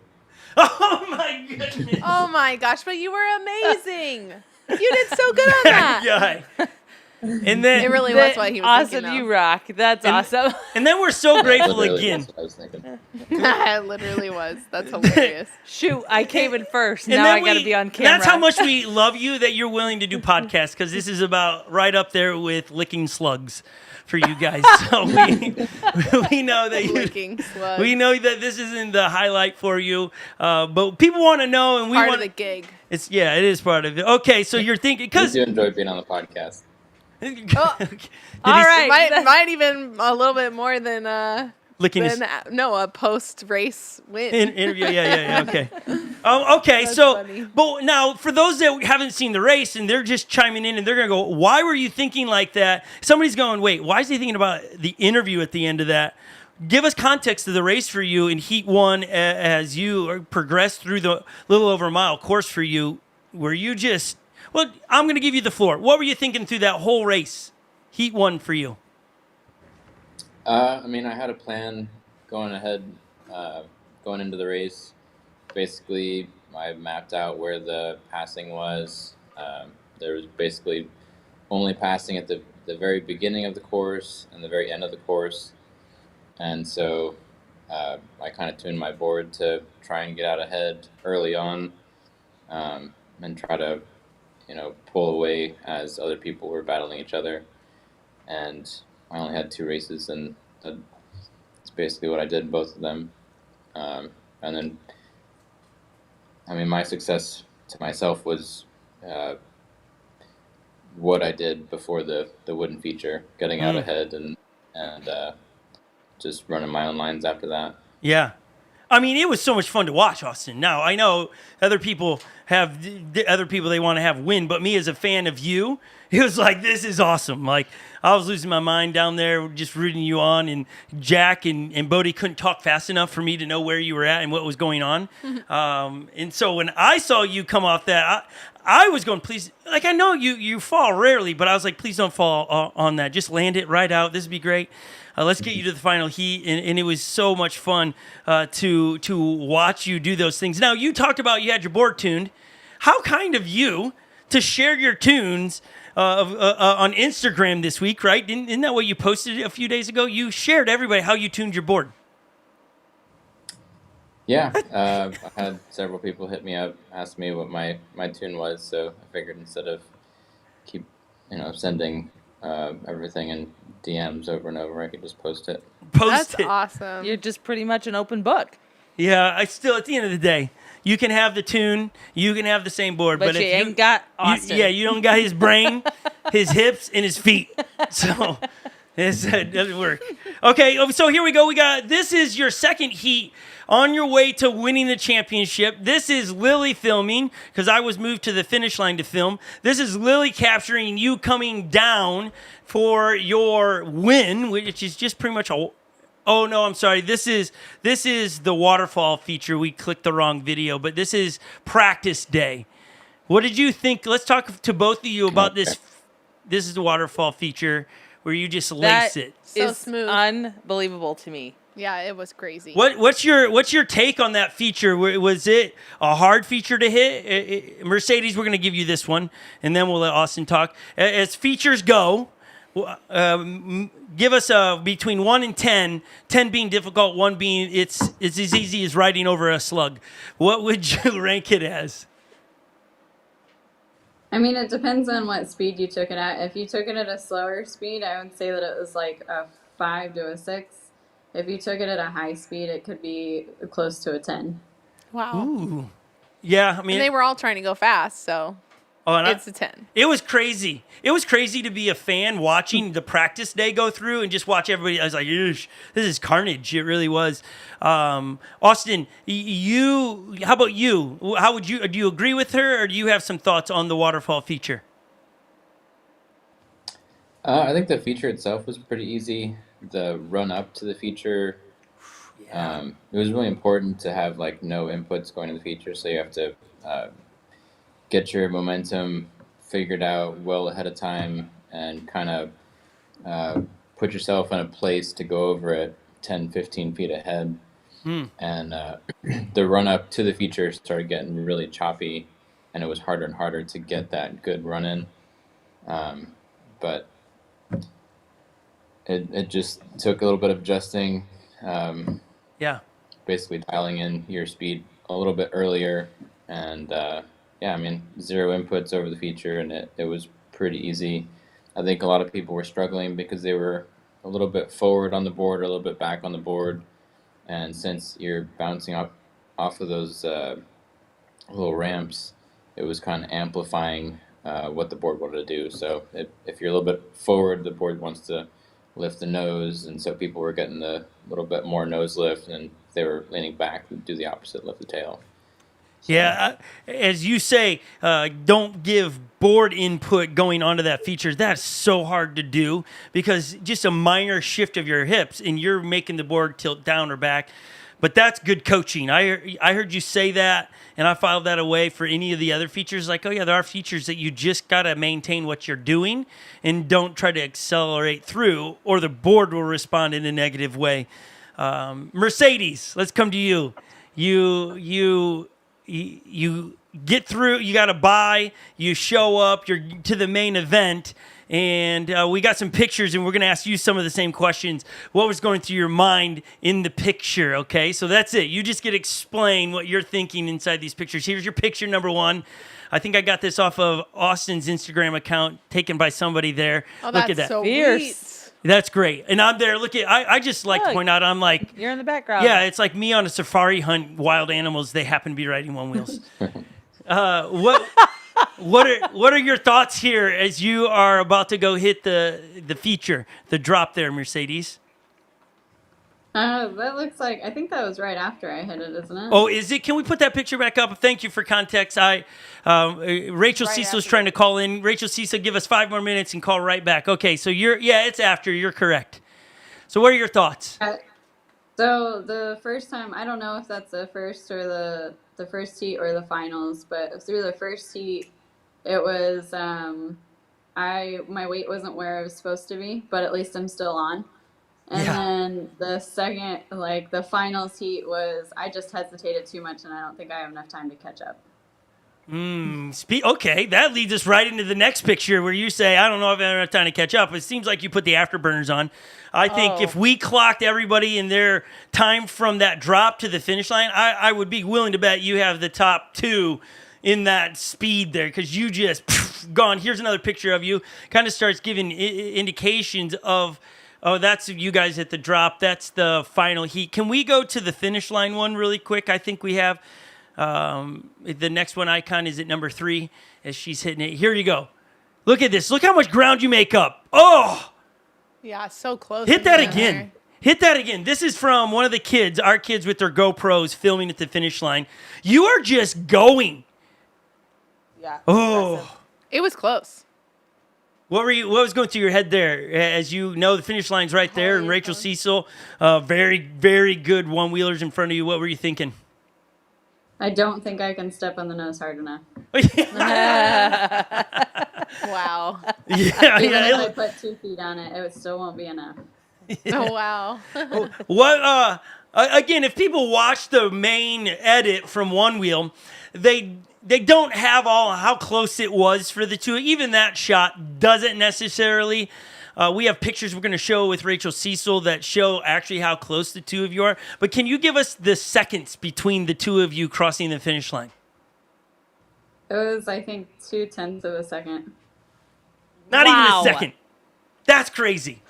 Oh, my goodness. Oh my gosh, but you were amazing. You did so good on that. Yeah. And then, It really was what he was awesome, thinking of. you rock. That's awesome. and then we're so grateful Literally, again. that's what I was thinking. It literally was. That's hilarious. Shoot, I came in first. And Now then I got to be on camera. That's how much we love you that you're willing to do podcasts because this is about right up there with licking slugs for you guys. So we know that Licking slugs. we know that this isn't the highlight for you, but people want to know, and we Part want of the gig. it is part of it. Okay, so you're thinking I because do enjoy being on the podcast. All right. Might even a little bit more than licking his a post race win. interview. Yeah. Okay. Okay, That's so, funny. but now for those that haven't seen the race and they're just chiming in and they're going to go, why were you thinking like that? Somebody's going, wait, why is he thinking about the interview at the end of that? Give us context of the race for you in Heat 1 as you progressed through the little over a mile course for you. Were you just, well, I'm going to give you the floor. What were you thinking through that whole race? Heat 1 for you. I mean, I had a plan going ahead, going into the race. Basically, I mapped out where the passing was. There was basically only passing at the very beginning of the course and the very end of the course. And so I kind of tuned my board to try and get out ahead early on, and try to, pull away as other people were battling each other. And I only had 2 races, and that's basically what I did in both of them. And then, I mean, my success to myself was what I did before the wooden feature, getting out ahead and just running my own lines after that. Yeah. I mean, it was so much fun to watch, Austin. Now, I know other people they want to have win, but me as a fan of you, it was like, this is awesome. Like, I was losing my mind down there just rooting you on, and Jack and Bodie couldn't talk fast enough for me to know where you were at and what was going on. And so when I saw you come off that, I was going, please, like, I know you fall rarely, but I was like, please don't fall on that. Just land it right out. This would be great. Let's get you to the final heat, and it was so much fun to watch you do those things. Now, you talked about you had your board tuned. How kind of you to share your tunes on Instagram this week, right? Isn't that what you posted a few days ago? You shared everybody how you tuned your board. Yeah, I had several people hit me up, ask me what my tune was, so I figured instead of keep sending everything in DMs over and over, I could just post it. That's it. awesome. You're just pretty much an open book. Yeah, I still, at the end of the day, you can have the tune, you can have the same board, But if you ain't got Austin. you don't got his brain, his hips, and his feet. So it doesn't work. Okay, so here we go. This is your second heat on your way to winning the championship. This is Lily filming, because I was moved to the finish line to film. This is Lily capturing you coming down for your win, which is just pretty much a... Oh, no, I'm sorry. This is the waterfall feature. We clicked the wrong video, but this is practice day. What did you think? Let's talk to both of you about this. This is the waterfall feature where you just lace it. So Is smooth. unbelievable to me. Yeah, it was crazy. What's your take on that feature? Was it a hard feature to hit? Mercedes, we're going to give you this one, and then we'll let Austin talk. As features go, give us between 1 and 10, 10 being difficult, 1 being it's as easy as riding over a slug. What would you rank it as? I mean, it depends on what speed you took it at. If you took it at a slower speed, I would say that it was like a 5 to a 6. If you took it at a high speed, it could be close to a 10. Wow. Ooh. Yeah, I mean... And they were all trying to go fast, so it's a 10. It was crazy. It was crazy to be a fan watching the practice day go through and just watch everybody. I was like, "Eesh, this is carnage." It really was. Austin, how about you? How would you? Do you agree with her, or do you have some thoughts on the waterfall feature? I think the feature itself was pretty easy. The run up to the feature, it was really important to have like no inputs going to the feature, so you have to get your momentum figured out well ahead of time and kind of put yourself in a place to go over it 10, 15 feet ahead. And the run up to the feature started getting really choppy, and it was harder and harder to get that good run in. But it just took a little bit of adjusting. Basically dialing in your speed a little bit earlier, and I mean, 0 inputs over the feature, and it was pretty easy. I think a lot of people were struggling because they were a little bit forward on the board or a little bit back on the board, and since you're bouncing off of those little ramps, it was kind of amplifying what the board wanted to do. So if you're a little bit forward, the board wants to lift the nose, and so people were getting the little bit more nose lift, and if they were leaning back, would do the opposite, lift the tail. So, Yeah, as you say, don't give board input going onto that feature. That's so hard to do because just a minor shift of your hips and you're making the board tilt down or back. But that's good coaching. I heard you say that, and I filed that away for any of the other features. Like, oh yeah, there are features that you just got to maintain what you're doing and don't try to accelerate through, or the board will respond in a negative way. Mercedes, let's come to you. You get through, you got to buy, you show up, you're to the main event, and we got some pictures, and we're going to ask you some of the same questions. What was going through your mind in the picture, okay? So that's it. You just get to explain what you're thinking inside these pictures. Here's your picture number one. I think I got this off of Austin's Instagram account, taken by somebody there. Oh, Look that's at that. so Fierce. sweet. That's great. And I'm there. Look at. I just like to Look. point out. I'm like, You're in the background. yeah, it's like me on a safari hunt, wild animals. They happen to be riding one wheels. What are your thoughts here as you are about to go hit the feature, the drop there, Mercedes? That looks like, I think that was right after I hit it, isn't it? Oh, is it? Can we put that picture back up? Thank you for context. Rachel Right Cecil's after trying to call in. Rachel Cecil, give us 5 more minutes and call right back. Okay, so it's after. You're correct. So what are your thoughts? So the first time, I don't know if that's the first or the first heat or the finals, but through the first heat, it was my weight wasn't where it was supposed to be, but at least I'm still on. And Yeah. then the second, like the finals heat was, I just hesitated too much, and I don't think I have enough time to catch up. Okay, that leads us right into the next picture where you say, I don't know if I have enough time to catch up. It seems like you put the afterburners on. I think if we clocked everybody in their time from that drop to the finish line, I would be willing to bet you have the top 2 in that speed there because you just gone. Here's another picture of you. Kind of starts giving indications of, oh, that's you guys at the drop. That's the final heat. Can we go to the finish line one really quick? I think we have the next one icon is at number 3 as she's hitting it. Here you go. Look at this. Look how much ground you make up. Oh, Yeah, so close. hit that in there. again. Hit that again. This is from one of the kids, our kids with their GoPros filming at the finish line. You are just going. Yeah. Oh. Impressive. It was close. What was going through your head there? As you know, the finish line's right there, and Rachel Cecil, very, very good one-wheelers in front of you. What were you thinking? I don't think I can step on the nose hard enough. Wow. Yeah, Even if I yeah. put 2 feet on it, it still won't be enough. Oh, wow. What? Again, if people watch the main edit from One Wheel, they don't have all how close it was for the two. Even that shot doesn't necessarily. We have pictures we're going to show with Rachel Cecil that show actually how close the two of you are. But can you give us the seconds between the two of you crossing the finish line? It was, I think, 0.2 of a second. Not even Wow. a second. That's crazy.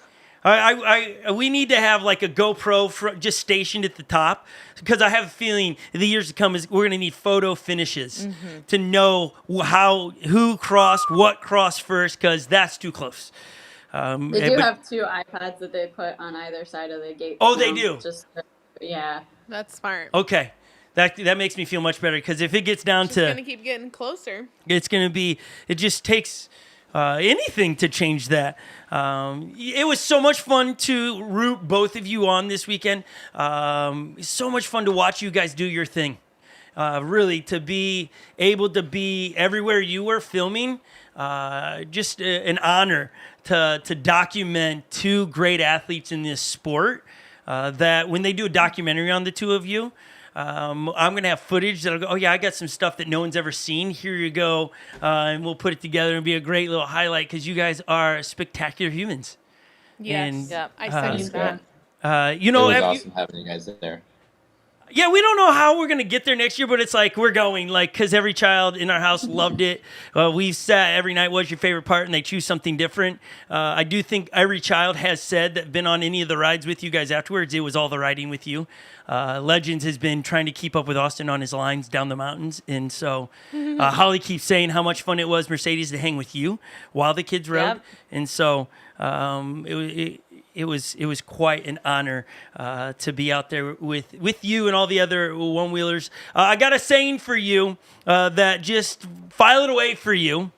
We need to have like a GoPro just stationed at the top because I have a feeling in the years to come is we're going to need photo finishes to know who crossed, what crossed first, because that's too close. They do have 2 iPads that they put on either side of the gate. Oh, they now, do? Yeah. That's smart. Okay. That makes me feel much better because if it gets down It's to going to keep getting closer. it's going to be, it just takes anything to change that. It was so much fun to root both of you on this weekend. So much fun to watch you guys do your thing. Really, to be able to be everywhere you were filming, just an honor to document 2 great athletes in this sport. That when they do a documentary on the two of you, I'm going to have footage that'll go, oh, yeah, I got some stuff that no one's ever seen. Here you go. And we'll put it together and be a great little highlight because you guys are spectacular humans. Yes. And, Yep. I second that. You it know, was have awesome having you guys there. yeah, we don't know how we're going to get there next year, but it's like we're going, like, because every child in our house loved it. We've sat every night, what's your favorite part, and they choose something different. I do think every child has said that been on any of the rides with you guys afterwards, it was all the riding with you. Legends has been trying to keep up with Austin on his lines down the mountains, and so Holly keeps saying how much fun it was, Mercedes, to hang with you while the kids rode. Yep. And so it was quite an honor to be out there with you and all the other one wheelers. I got a saying for you that just file it away for you.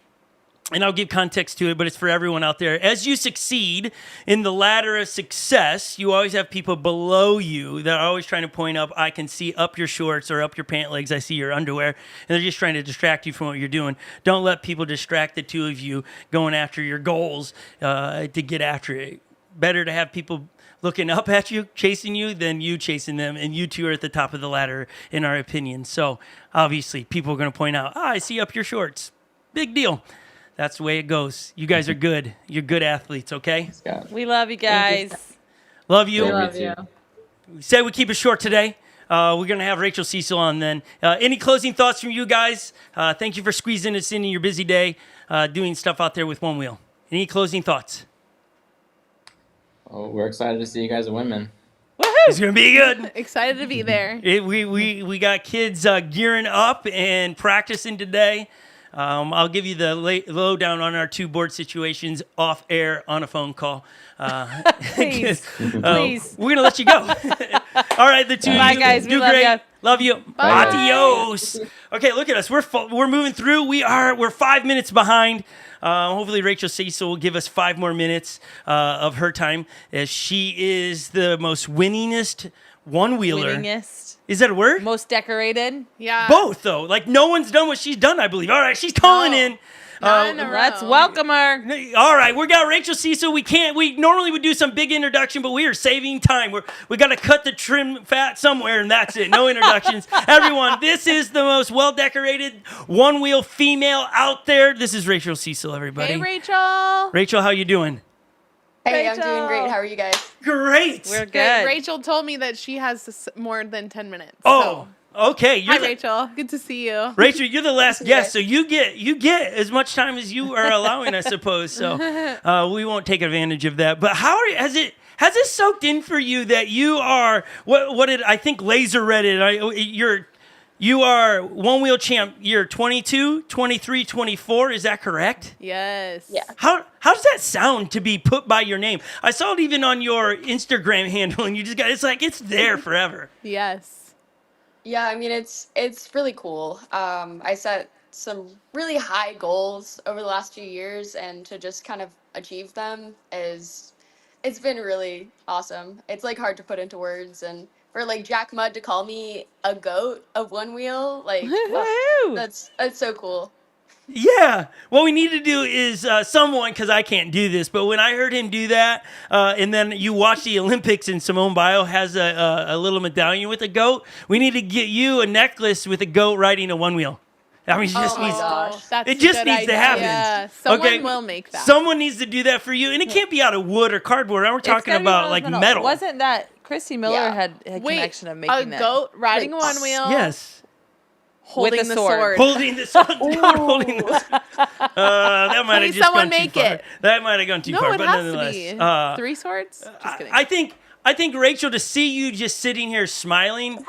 And I'll give context to it, but it's for everyone out there. As you succeed in the ladder of success, you always have people below you that are always trying to point up. I can see up your shorts or up your pant legs. I see your underwear. And they're just trying to distract you from what you're doing. Don't let people distract the two of you going after your goals to get after it. Better to have people looking up at you, chasing you, than you chasing them. And you two are at the top of the ladder, in our opinion. So, obviously, people are going to point out, I see up your shorts. Big deal. That's the way it goes. You guys are good. You're good athletes, okay? Scott. We love you guys. Love you. We love you. We said we keep it short today. We're going to have Rachel Cecil on then. Any closing thoughts from you guys? Thank you for squeezing us in your busy day, doing stuff out there with One Wheel. Any closing thoughts? Well, we're excited to see you guys win, man. It's going to be good. Excited to be there. We got kids gearing up and practicing today. I'll give you the lowdown on our two board situations off air on a phone call. Please. Please. We're going to let you go. All right, the two of Bye, you guys. We do love great. ya. Love you. Bye. Adios. Okay, look at us. We're moving through. We're 5 minutes behind. Hopefully Rachel Cecil will give us 5 more minutes of her time, as she is the most winningest one-wheeler. Winningest. Is that a word? Most decorated. Yeah. Both, though. Like, no one's done what she's done, I believe. All right, she's calling No. in. Not in a Let's row. welcome her. All right, we got Rachel Cecil. We normally would do some big introduction, but we are saving time. We got to cut the trim fat somewhere, and that's it. No introductions. Everyone, this is the most well-decorated one-wheel female out there. This is Rachel Cecil, everybody. Hey, Rachel. Rachel, how you doing? Hey, I'm Rachel. doing great. How are you guys? Great. We're Great. good. Rachel told me that she has more than 10 minutes. Oh, okay. So. Hi, Rachel. Good to see you. Rachel, you're the last guest, Yes. so you get as much time as you are allowing, I suppose. So we won't take advantage of that. But has it soaked in for you that you are what did I think Laser read it? You are one wheel champ. You're 22, 23, 24. Is that correct? Yes. Yeah. How does that sound to be put by your name? I saw it even on your Instagram handle, and you just got it's there forever. Yes. Yeah, I mean it's really cool. I set some really high goals over the last few years, and to just kind of achieve them it's been really awesome. It's like hard to put into words, and for like Jack Mudd to call me a goat of one wheel, like Woohoo! that's so cool. Yeah. What we need to do is someone, because I can't do this, but when I heard him do that, and then you watch the Olympics and Simone Biles has a little medallion with a goat, we need to get you a necklace with a goat riding a one wheel. I mean, it just Oh my needs gosh. That's It a just good needs to idea. happen. Yeah. Someone Okay. will make that. Someone needs to do that for you, and it can't be out of wood or cardboard. We're It's talking gotta be one about of like those metal. Wasn't that Christy Miller Yeah. had Wait, connection of a making that? goat riding Like, one wheel, Yes. holding With a the sword. sword. Holding this, not holding this. That might have Please, just someone gone too make far. it. That might have gone too No, far, it but has to nonetheless. be. 3 swords? Just kidding. I think Rachel, to see you just sitting here smiling,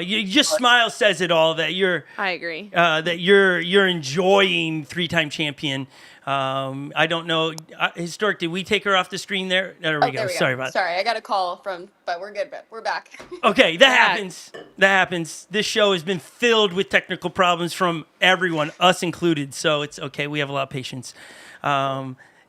you just smile says it all. That you're I agree. you're enjoying 3-time champion. I don't know. Historic, did we take her off the screen there? There we Oh, go. there we Sorry go. about that. Sorry, I got a call but we're good. We're back. Okay, that Back. happens. That happens. This show has been filled with technical problems from everyone, us included. So it's okay. We have a lot of patience.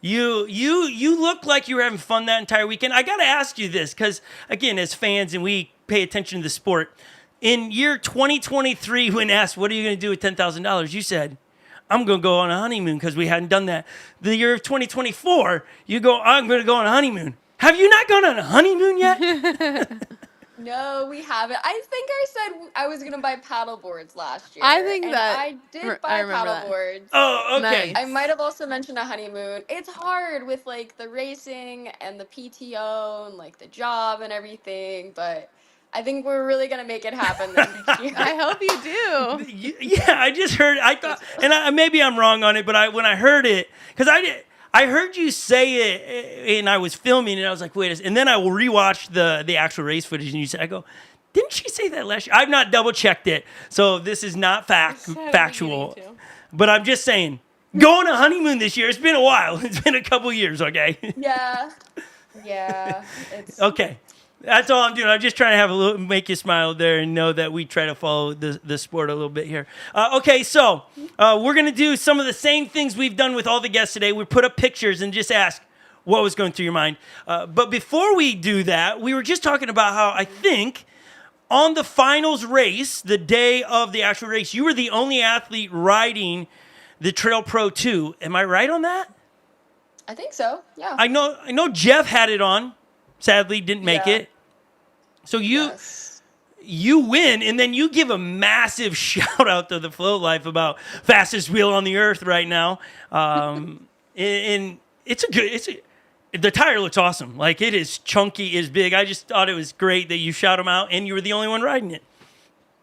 You look like you were having fun that entire weekend. I got to ask you this because, again, as fans and we pay attention to the sport, in year 2023, when asked, what are you going to do with $10,000? You said, I'm going to go on a honeymoon because we hadn't done that. The year of 2024, you go, I'm going to go on a honeymoon. Have you not gone on a honeymoon yet? No, we haven't. I think I said I was gonna buy paddle boards last year. I think and that- I did I buy remember paddle that. boards. Oh, okay. Nice. I might have also mentioned a honeymoon. It's hard with like the racing and the PTO and like the job and everything, but I think we're really gonna make it happen this year. I hope you do. Yeah, I just heard. I thought, and maybe I'm wrong on it, but when I heard it, because I heard you say it, and I was filming, and I was like, wait a second. And then I will rewatch the actual race footage, and you said, I go, didn't she say that last year? I've not double checked it, so this is not factual. But I'm just saying, go on a honeymoon this year. It's been a while. It's been a couple years, okay? Yeah. Yeah, it's Okay. That's all I'm doing. I'm just trying to have a little, make you smile there and know that we try to follow the sport a little bit here. Okay, so we're going to do some of the same things we've done with all the guests today. We put up pictures and just ask what was going through your mind. But before we do that, we were just talking about how I think on the finals race, the day of the actual race, you were the only athlete riding the Trail Pro 2. Am I right on that? I think so. Yeah. I know Jeff had it on. Sadly, didn't make Yeah. it. So Yes. you win, and then you give a massive shout out to the Float Life about fastest wheel on the earth right now. And the tire looks awesome. Like, it is chunky, is big. I just thought it was great that you shout them out, and you were the only one riding it.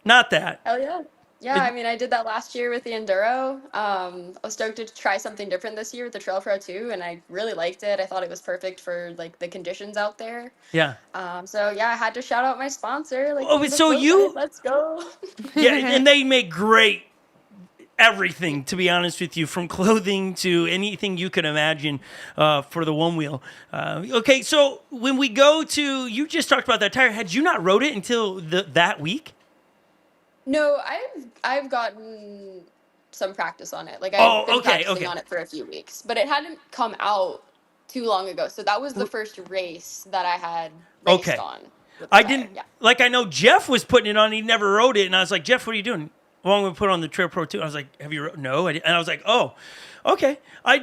Not that. Hell yeah. Yeah, I mean, I did that last year with the Enduro. I was stoked to try something different this year with the Trail Pro 2, and I really liked it. I thought it was perfect for like the conditions out there. Yeah. So yeah, I had to shout out my sponsor. Like, Oh, "Hey, the so Float you- Life, let's go." Yeah, and they make great everything, to be honest with you, from clothing to anything you can imagine for the one wheel. Okay, so when we go to, you just talked about that tire. Had you not rode it until that week? No, I've gotten some practice on it. Like, Oh, I've been okay, practicing okay. on it for a few weeks, but it hadn't come out too long ago. So that was the first race that I had raced Okay. on. With the I tire. didn't, Yeah. like, I know Jeff was putting it on. He never rode it. And I was like, Jeff, what are you doing? Well, I'm going to put on the Trail Pro 2. I was like, have you, no? And I was like, oh, okay.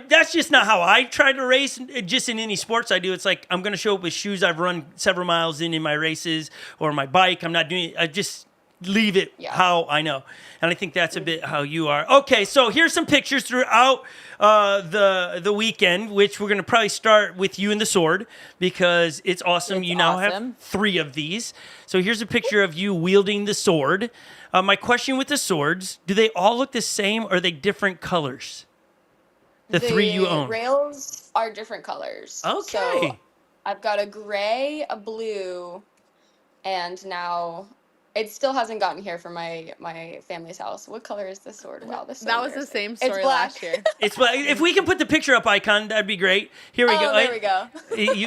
That's just not how I try to race. Just in any sports I do, it's like, I'm going to show up with shoes I've run several miles in my races or my bike. I'm not doing it. I just leave it how I know. And I think that's a bit how you are. Okay, so here's some pictures throughout the weekend, which we're going to probably start with you and the sword because it's awesome. It's you now have awesome. 3 of these. So here's a picture of you wielding the sword. My question with the swords, do they all look the same or are they different colors? The 3 you own. Rails are different colors. Okay. So I've got a gray, a blue, and now it still hasn't gotten here from my family's house. What color is this sword? Wow, this. That was the same It's story black. last year. If we can put the picture up icon, that'd be great. Here we go. Oh, there we go.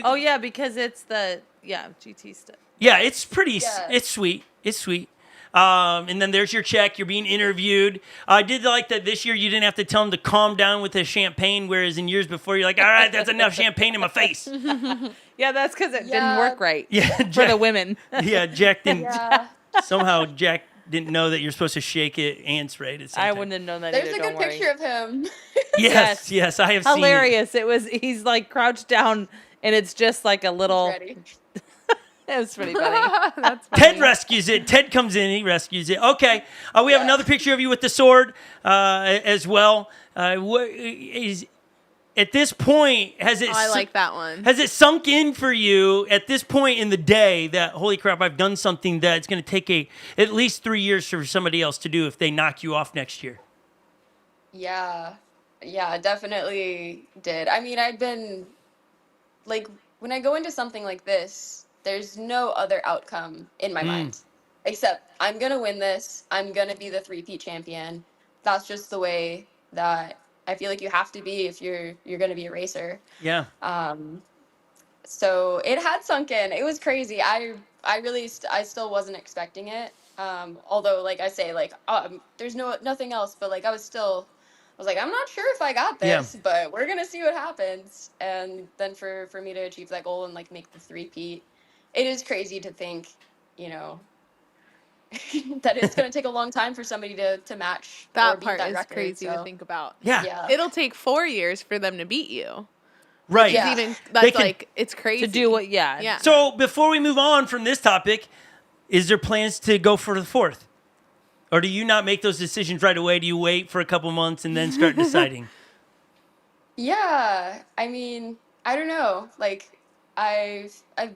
Oh yeah, because it's the GT stuff. Yeah, it's pretty. Yeah. It's sweet. It's sweet. And then there's your check. You're being interviewed. I did like that this year you didn't have to tell them to calm down with the champagne, whereas in years before you're like, all right, that's enough champagne in my face. Yeah, that's because it didn't Yeah. work right Yeah, for Jack, the women. yeah, Jack didn't. Yeah. Somehow Jack didn't know that you're supposed to shake it and spray it at the same I time. wouldn't have known that There's either. a Don't good worry. picture of him. Yes, I have seen it. Hilarious. He's like crouched down, and it's just like a little. Ready. It was pretty funny. That's Ted funny. rescues it. Ted comes in. He rescues it. Okay. We have Yeah. another picture of you with the sword as well. At this point, has it? Oh, I like that one. Has it sunk in for you at this point in the day that holy crap, I've done something that's going to take at least 3 years for somebody else to do if they knock you off next year? Yeah, definitely did. I mean, I'd been like, when I go into something like this, there's no other outcome in my mind except I'm gonna win this. I'm gonna be the 3-peat champion. That's just the way that I feel like you have to be if you're gonna be a racer. Yeah. So it had sunk in. It was crazy. I still wasn't expecting it. Although, like I say, like there's nothing else. But like I was like, I'm not sure if I got this, but we're gonna see what happens. And then for me to achieve that goal and like make the 3-peat, it is crazy to think, that it's gonna take a long time for somebody to match or That beat part that is record, crazy to so, think about. Yeah. Yeah. It'll take 4 years for them to beat you. Right. Yeah. Even They that's can- like it's crazy To do what? Yeah. Yeah. So before we move on from this topic, is there plans to go for the 4th? Or do you not make those decisions right away? Do you wait for a couple months and then start deciding? Yeah, I mean, I don't know. Like, I've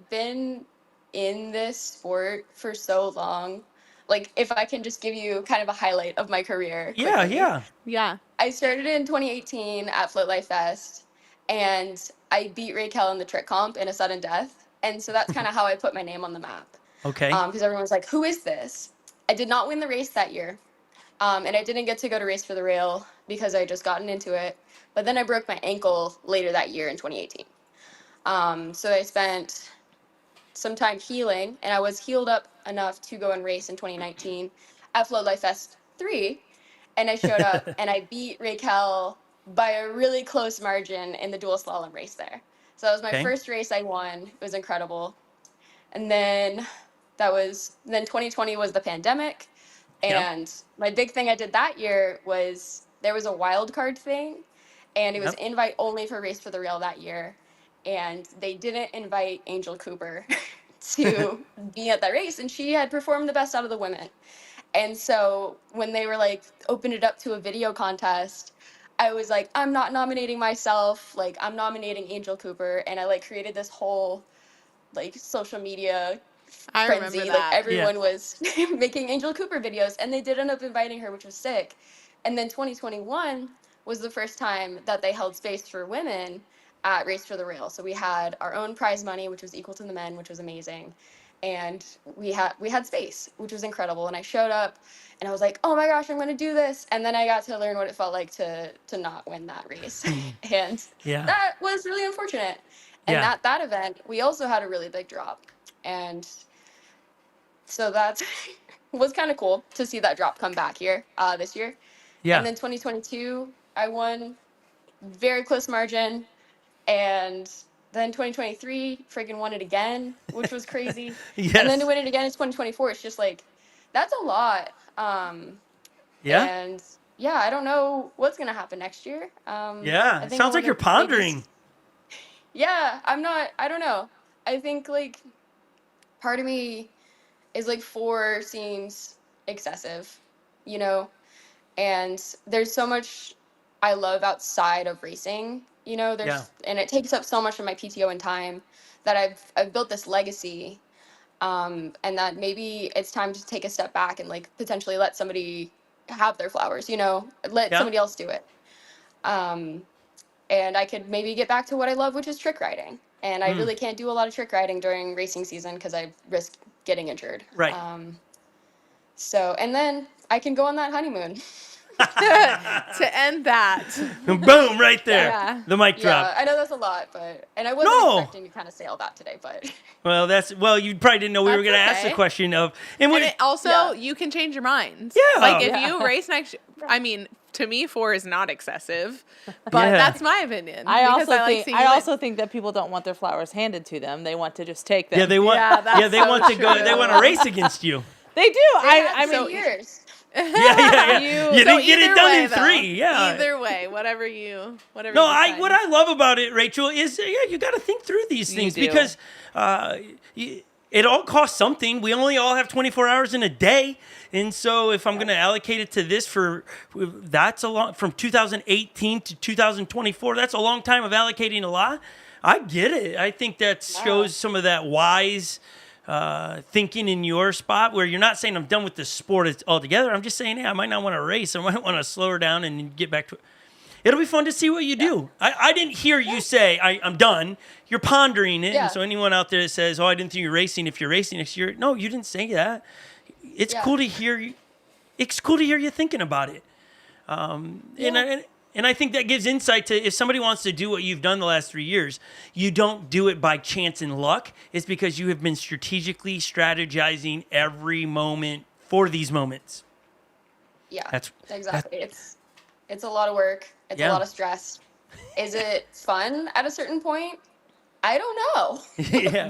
been in this sport for so long. Like, if I can just give you kind of a highlight of my career. Yeah, quickly. yeah. Yeah. I started in 2018 at Float Life Fest, and I beat Raquel in the trick comp in a sudden death. And so that's kind of how I put my name on the map. Okay. Because everyone's like, who is this? I did not win the race that year. And I didn't get to go to Race for the Rail because I had just gotten into it. But then I broke my ankle later that year in 2018. So I spent some time healing, and I was healed up enough to go and race in 2019 at Flow Life Fest 3. And I showed up and I beat Raquel by a really close margin in the dual slalom race there. So that was my Okay. first race I won. It was incredible. And then 2020 was the pandemic. Yep. And my big thing I did that year was there was a wild card thing, and it was Yep. invite only for Race for the Rail that year. And they didn't invite Angel Cooper to be at that race, and she had performed the best out of the women. And so when they were like, open it up to a video contest, I was like, I'm not nominating myself. Like, I'm nominating Angel Cooper. And I like created this whole like social media I remember frenzy. that. Like everyone was making Angel Cooper videos, and they did end up inviting her, which was sick. And then 2021 was the first time that they held space for women at Race for the Rail. So we had our own prize money, which was equal to the men, which was amazing. And we had space, which was incredible. And I showed up and I was like, oh my gosh, I'm gonna do this. And then I got to learn what it felt like to not win that race. And Yeah. that was really unfortunate. And Yeah. at that event, we also had a really big drop. And so that was kind of cool to see that drop come back here this year. Yeah. And then 2022, I won very close margin. And then 2023, friggin' won it again, which was crazy. Yes. And then to win it again in 2024, it's just like, that's a lot. Yeah. And yeah, I don't know what's going to happen next year. Yeah. I It think I sounds like wanna you're pondering. Yeah, I don't know. I think like part of me is like 4 seems excessive, you know? And there's so much I love outside of racing, you know, and it takes up so much of my PTO and time that I've built this legacy. And that maybe it's time to take a step back and like potentially let somebody have their flowers, you know, let Yeah. somebody else do it. And I could maybe get back to what I love, which is trick riding. And I really can't do a lot of trick riding during racing season because I risk getting injured. Right. So, and then I can go on that honeymoon. To end that. Boom, right there. Yeah. The mic drop. Yeah, I know that's a lot, and I wasn't No. expecting to kind of say all that today, but Well, you probably didn't know we were That's going to ask the okay. question of, And we, it also, Yeah. you can change your mind. Yeah. Like, if Yeah. you race next, I mean, to me, 4 is not excessive, but Yeah. that's my opinion. I because also like think seeing I you win. also think that people don't want their flowers handed to them. They want to just take them. yeah, they want, Yeah, that's they so want to go, they true. want to race against you. They do. I I mean, mean, years. Yeah. You- You So didn't get it either done way, in though. 3. Yeah. Either way, whatever you No, decide. what I love about it, Rachel, is you got to think through these You things do. because it all costs something. We only all have 24 hours in a day, and so if I'm going to allocate it to this that's a long from 2018 to 2024. That's a long time of allocating a lot. I get it. I think that shows some of that wise thinking in your spot where you're not saying I'm done with the sport altogether. I'm just saying, I might not want to race. I might want to slow her down and get back to it. It'll be fun to see what you do. I didn't hear you say, I'm done. You're pondering it. Yeah. And so anyone out there that says, I didn't think you're racing if you're racing next year. No, you didn't say that. It's cool to hear you. It's cool to hear you thinking about it. And I think that gives insight to if somebody wants to do what you've done the last 3 years, you don't do it by chance and luck. It's because you have been strategically strategizing every moment for these moments. Yeah, That's- exactly. It's a lot of work. It's Yeah. a lot of stress. Is it fun at a certain point? I don't know. Yeah.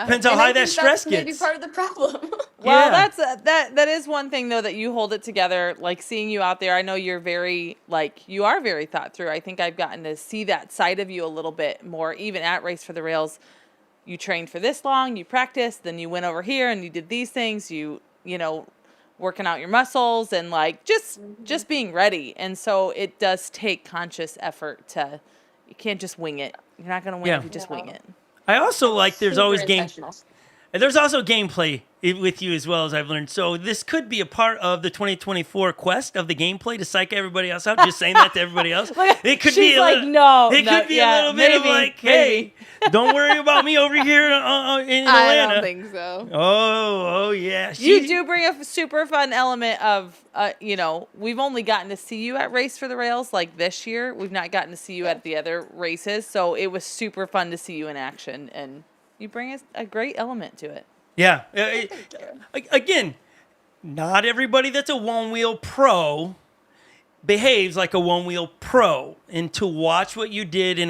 Depends how And I high that think stress that's maybe gets. part of the problem. Well, Yeah. that's that is one thing though that you hold it together. Like seeing you out there, I know you're you are very thought through. I think I've gotten to see that side of you a little bit more, even at Race for the Rails. You trained for this long, you practiced, then you went over here and you did these things. You know, working out your muscles and like just being ready. And so it does take conscious effort to. You can't just wing it. You're not gonna win Yeah. if you just wing it. I also like there's Super always game. intentional. And there's also gameplay with you as well, as I've learned. So this could be a part of the 2024 quest of the gameplay to psych everybody else out. Just saying that to everybody else. It could be She's a like, little, no. It no, could be yeah, a little bit of maybe, like, maybe. hey, don't worry about me over here in Atlanta. I don't think so. Oh yeah. You do bring a super fun element of, we've only gotten to see you at Race for the Rails like this year. We've not gotten to see you at the other races. So it was super fun to see you in action. And you bring a great element to it. Yeah. Again, not everybody that's a one-wheel pro behaves like a one-wheel pro. And to watch what you did, and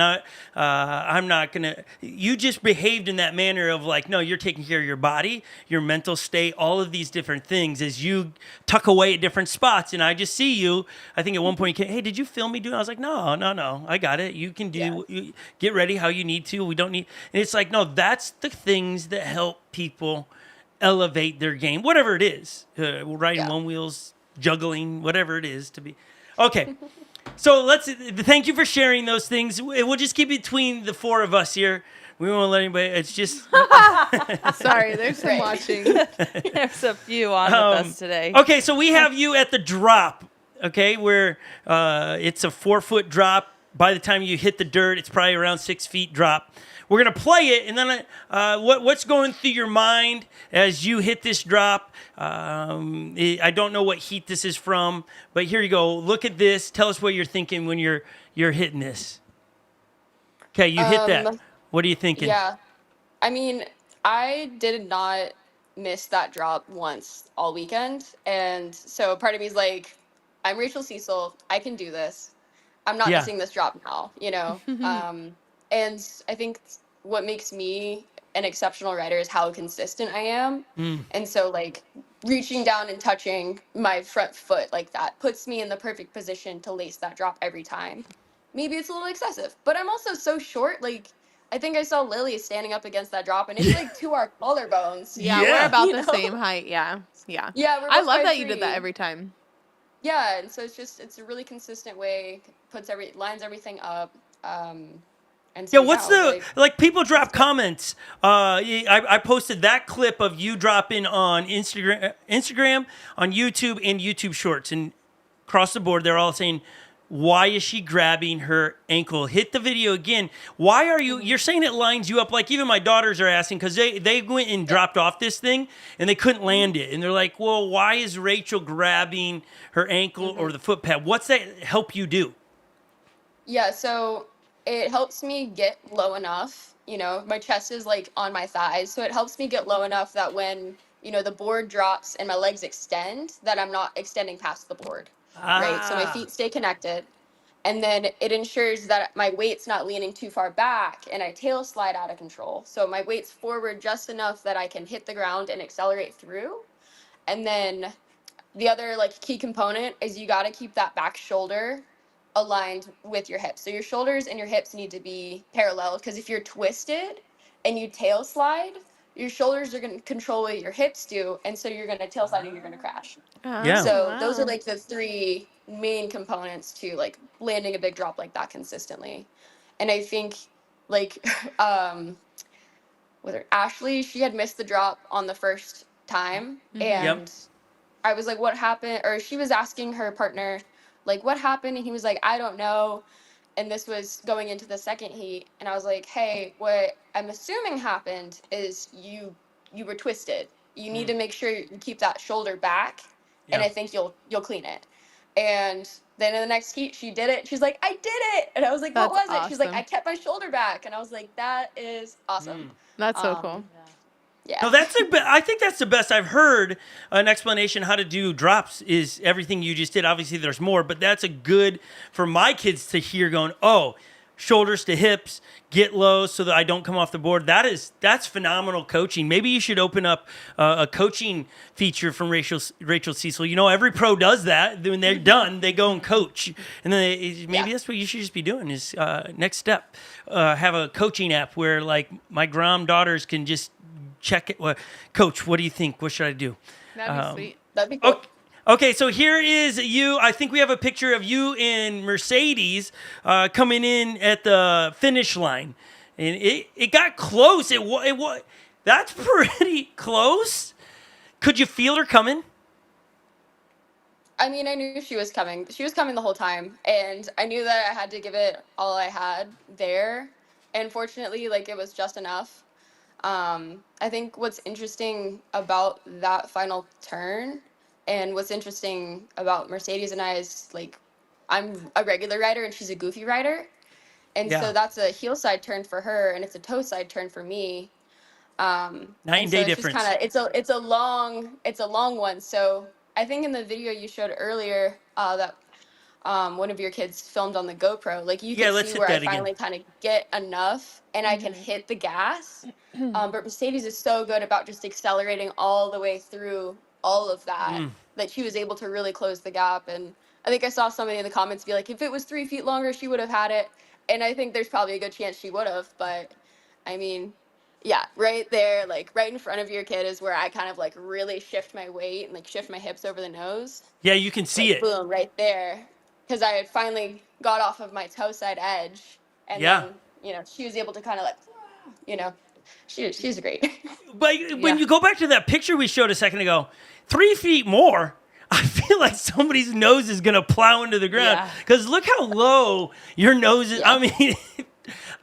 I'm not going to... You just behaved in that manner of like, no, you're taking care of your body, your mental state, all of these different things as you tuck away at different spots. And I just see you. I think at one point, hey, did you film me doing? I was like, no, I got it. You can do... You get ready how you need to. We don't need... And it's like, no, that's the things that help people elevate their game, whatever it is. Riding one wheels, juggling, whatever it is to be... Okay, so thank you for sharing those things. We'll just keep it between the four of us here. We won't let anybody, it's just... Sorry, there's some watching. There's a few on with us today. Okay, so we have you at the drop, okay, where it's a 4-foot drop. By the time you hit the dirt, it's probably around 6 feet drop. We're going to play it, and then what's going through your mind as you hit this drop? I don't know what heat this is from, but here you go. Look at this. Tell us what you're thinking when you're hitting this. Okay, you hit that. What are you thinking? Yeah. I mean, I did not miss that drop once all weekend. And so part of me is like, I'm Rachel Cecil. I can do this. I'm not missing this drop now, And I think what makes me an exceptional rider is how consistent I am. And so like reaching down and touching my front foot like that puts me in the perfect position to lace that drop every time. Maybe it's a little excessive, but I'm also so short. Like I think I saw Lily standing up against that drop and it's like to our collarbones. Yeah, we're about the same height. Yeah. Yeah. We're I both love that 5'3". you did that every time. Yeah, and so it's a really consistent way, lines everything up. And so, what's people drop comments. I posted that clip of you dropping on Instagram, on YouTube, and YouTube Shorts, and across the board, they're all saying, why is she grabbing her ankle? Hit the video again. Why are you're saying it lines you up? Like even my daughters are asking, because they went and dropped off this thing, and they couldn't land it. And they're like, well, why is Rachel grabbing her ankle or the foot pad? What's that help you do? Yeah, so it helps me get low enough. My chest is like on my thighs, so it helps me get low enough that when, the board drops and my legs extend, that I'm not extending past the board. Right? So my feet stay connected. And then it ensures that my weight's not leaning too far back and I tail slide out of control. So my weight's forward just enough that I can hit the ground and accelerate through. And then the other key component is you got to keep that back shoulder aligned with your hips. So your shoulders and your hips need to be parallel, because if you're twisted and you tail slide, your shoulders are going to control what your hips do, and so you're going to tail slide and you're going to crash. So those are the 3 main components to landing a big drop like that consistently. And I think whether Ashley, she had missed the drop on the first time, and I was like, what happened? Or she was asking her partner, what happened? And he was like, I don't know. And this was going into the second heat. And I was like, hey, what I'm assuming happened is you were twisted. You need to make sure you keep that shoulder back. And I think you'll clean it. And then in the next heat, she did it. She's like, I did it. And I was like, what was it? She's like, I kept my shoulder back. And I was like, that is awesome. That's so cool. Yeah. No, I think that's the best I've heard. An explanation how to do drops is everything you just did. Obviously, there's more, but that's a good for my kids to hear. Going, oh, shoulders to hips, get low so that I don't come off the board. That's phenomenal coaching. Maybe you should open up a coaching feature from Rachel Cecil. Every pro does that. When they're done, they go and coach, and then maybe that's what you should just be doing. Is next step, have a coaching app where my Grom daughters can just check it. Coach, what do you think? What should I do? That'd be sweet. That'd be cool. Okay, so here is you. I think we have a picture of you in Mercedes coming in at the finish line, and it got close. That's pretty close. Could you feel her coming? I mean, I knew she was coming. She was coming the whole time, and I knew that I had to give it all I had there. And fortunately, like it was just enough. I think what's interesting about that final turn, and what's interesting about Mercedes and I is like, I'm a regular rider and she's a goofy rider, and Yeah. so that's a heel side turn for her, and it's a toe side turn for me. Night And and so day it's just difference. kind of it's a long one. So I think in the video you showed earlier that one of your kids filmed on the GoPro, like you Yeah, could let's see hit where I that again. finally kind of get enough and I can hit the gas. But Mercedes is so good about just accelerating all the way through all of that that she was able to really close the gap. And I think I saw somebody in the comments be like, if it was 3 feet longer, she would have had it. And I think there's probably a good chance she would have. But I mean, yeah, right there, like right in front of your kid is where I kind of like really shift my weight and like shift my hips over the nose. Yeah, you can see Like it. boom, right there. Because I had finally got off of my toe side edge. And Yeah. then, she was able to kind of like, you know, she's great. But when you go back to that picture we showed a second ago, 3 feet more, I feel like somebody's nose is going to plow into the ground. Yeah. Because look how low your nose is. Yeah. I mean,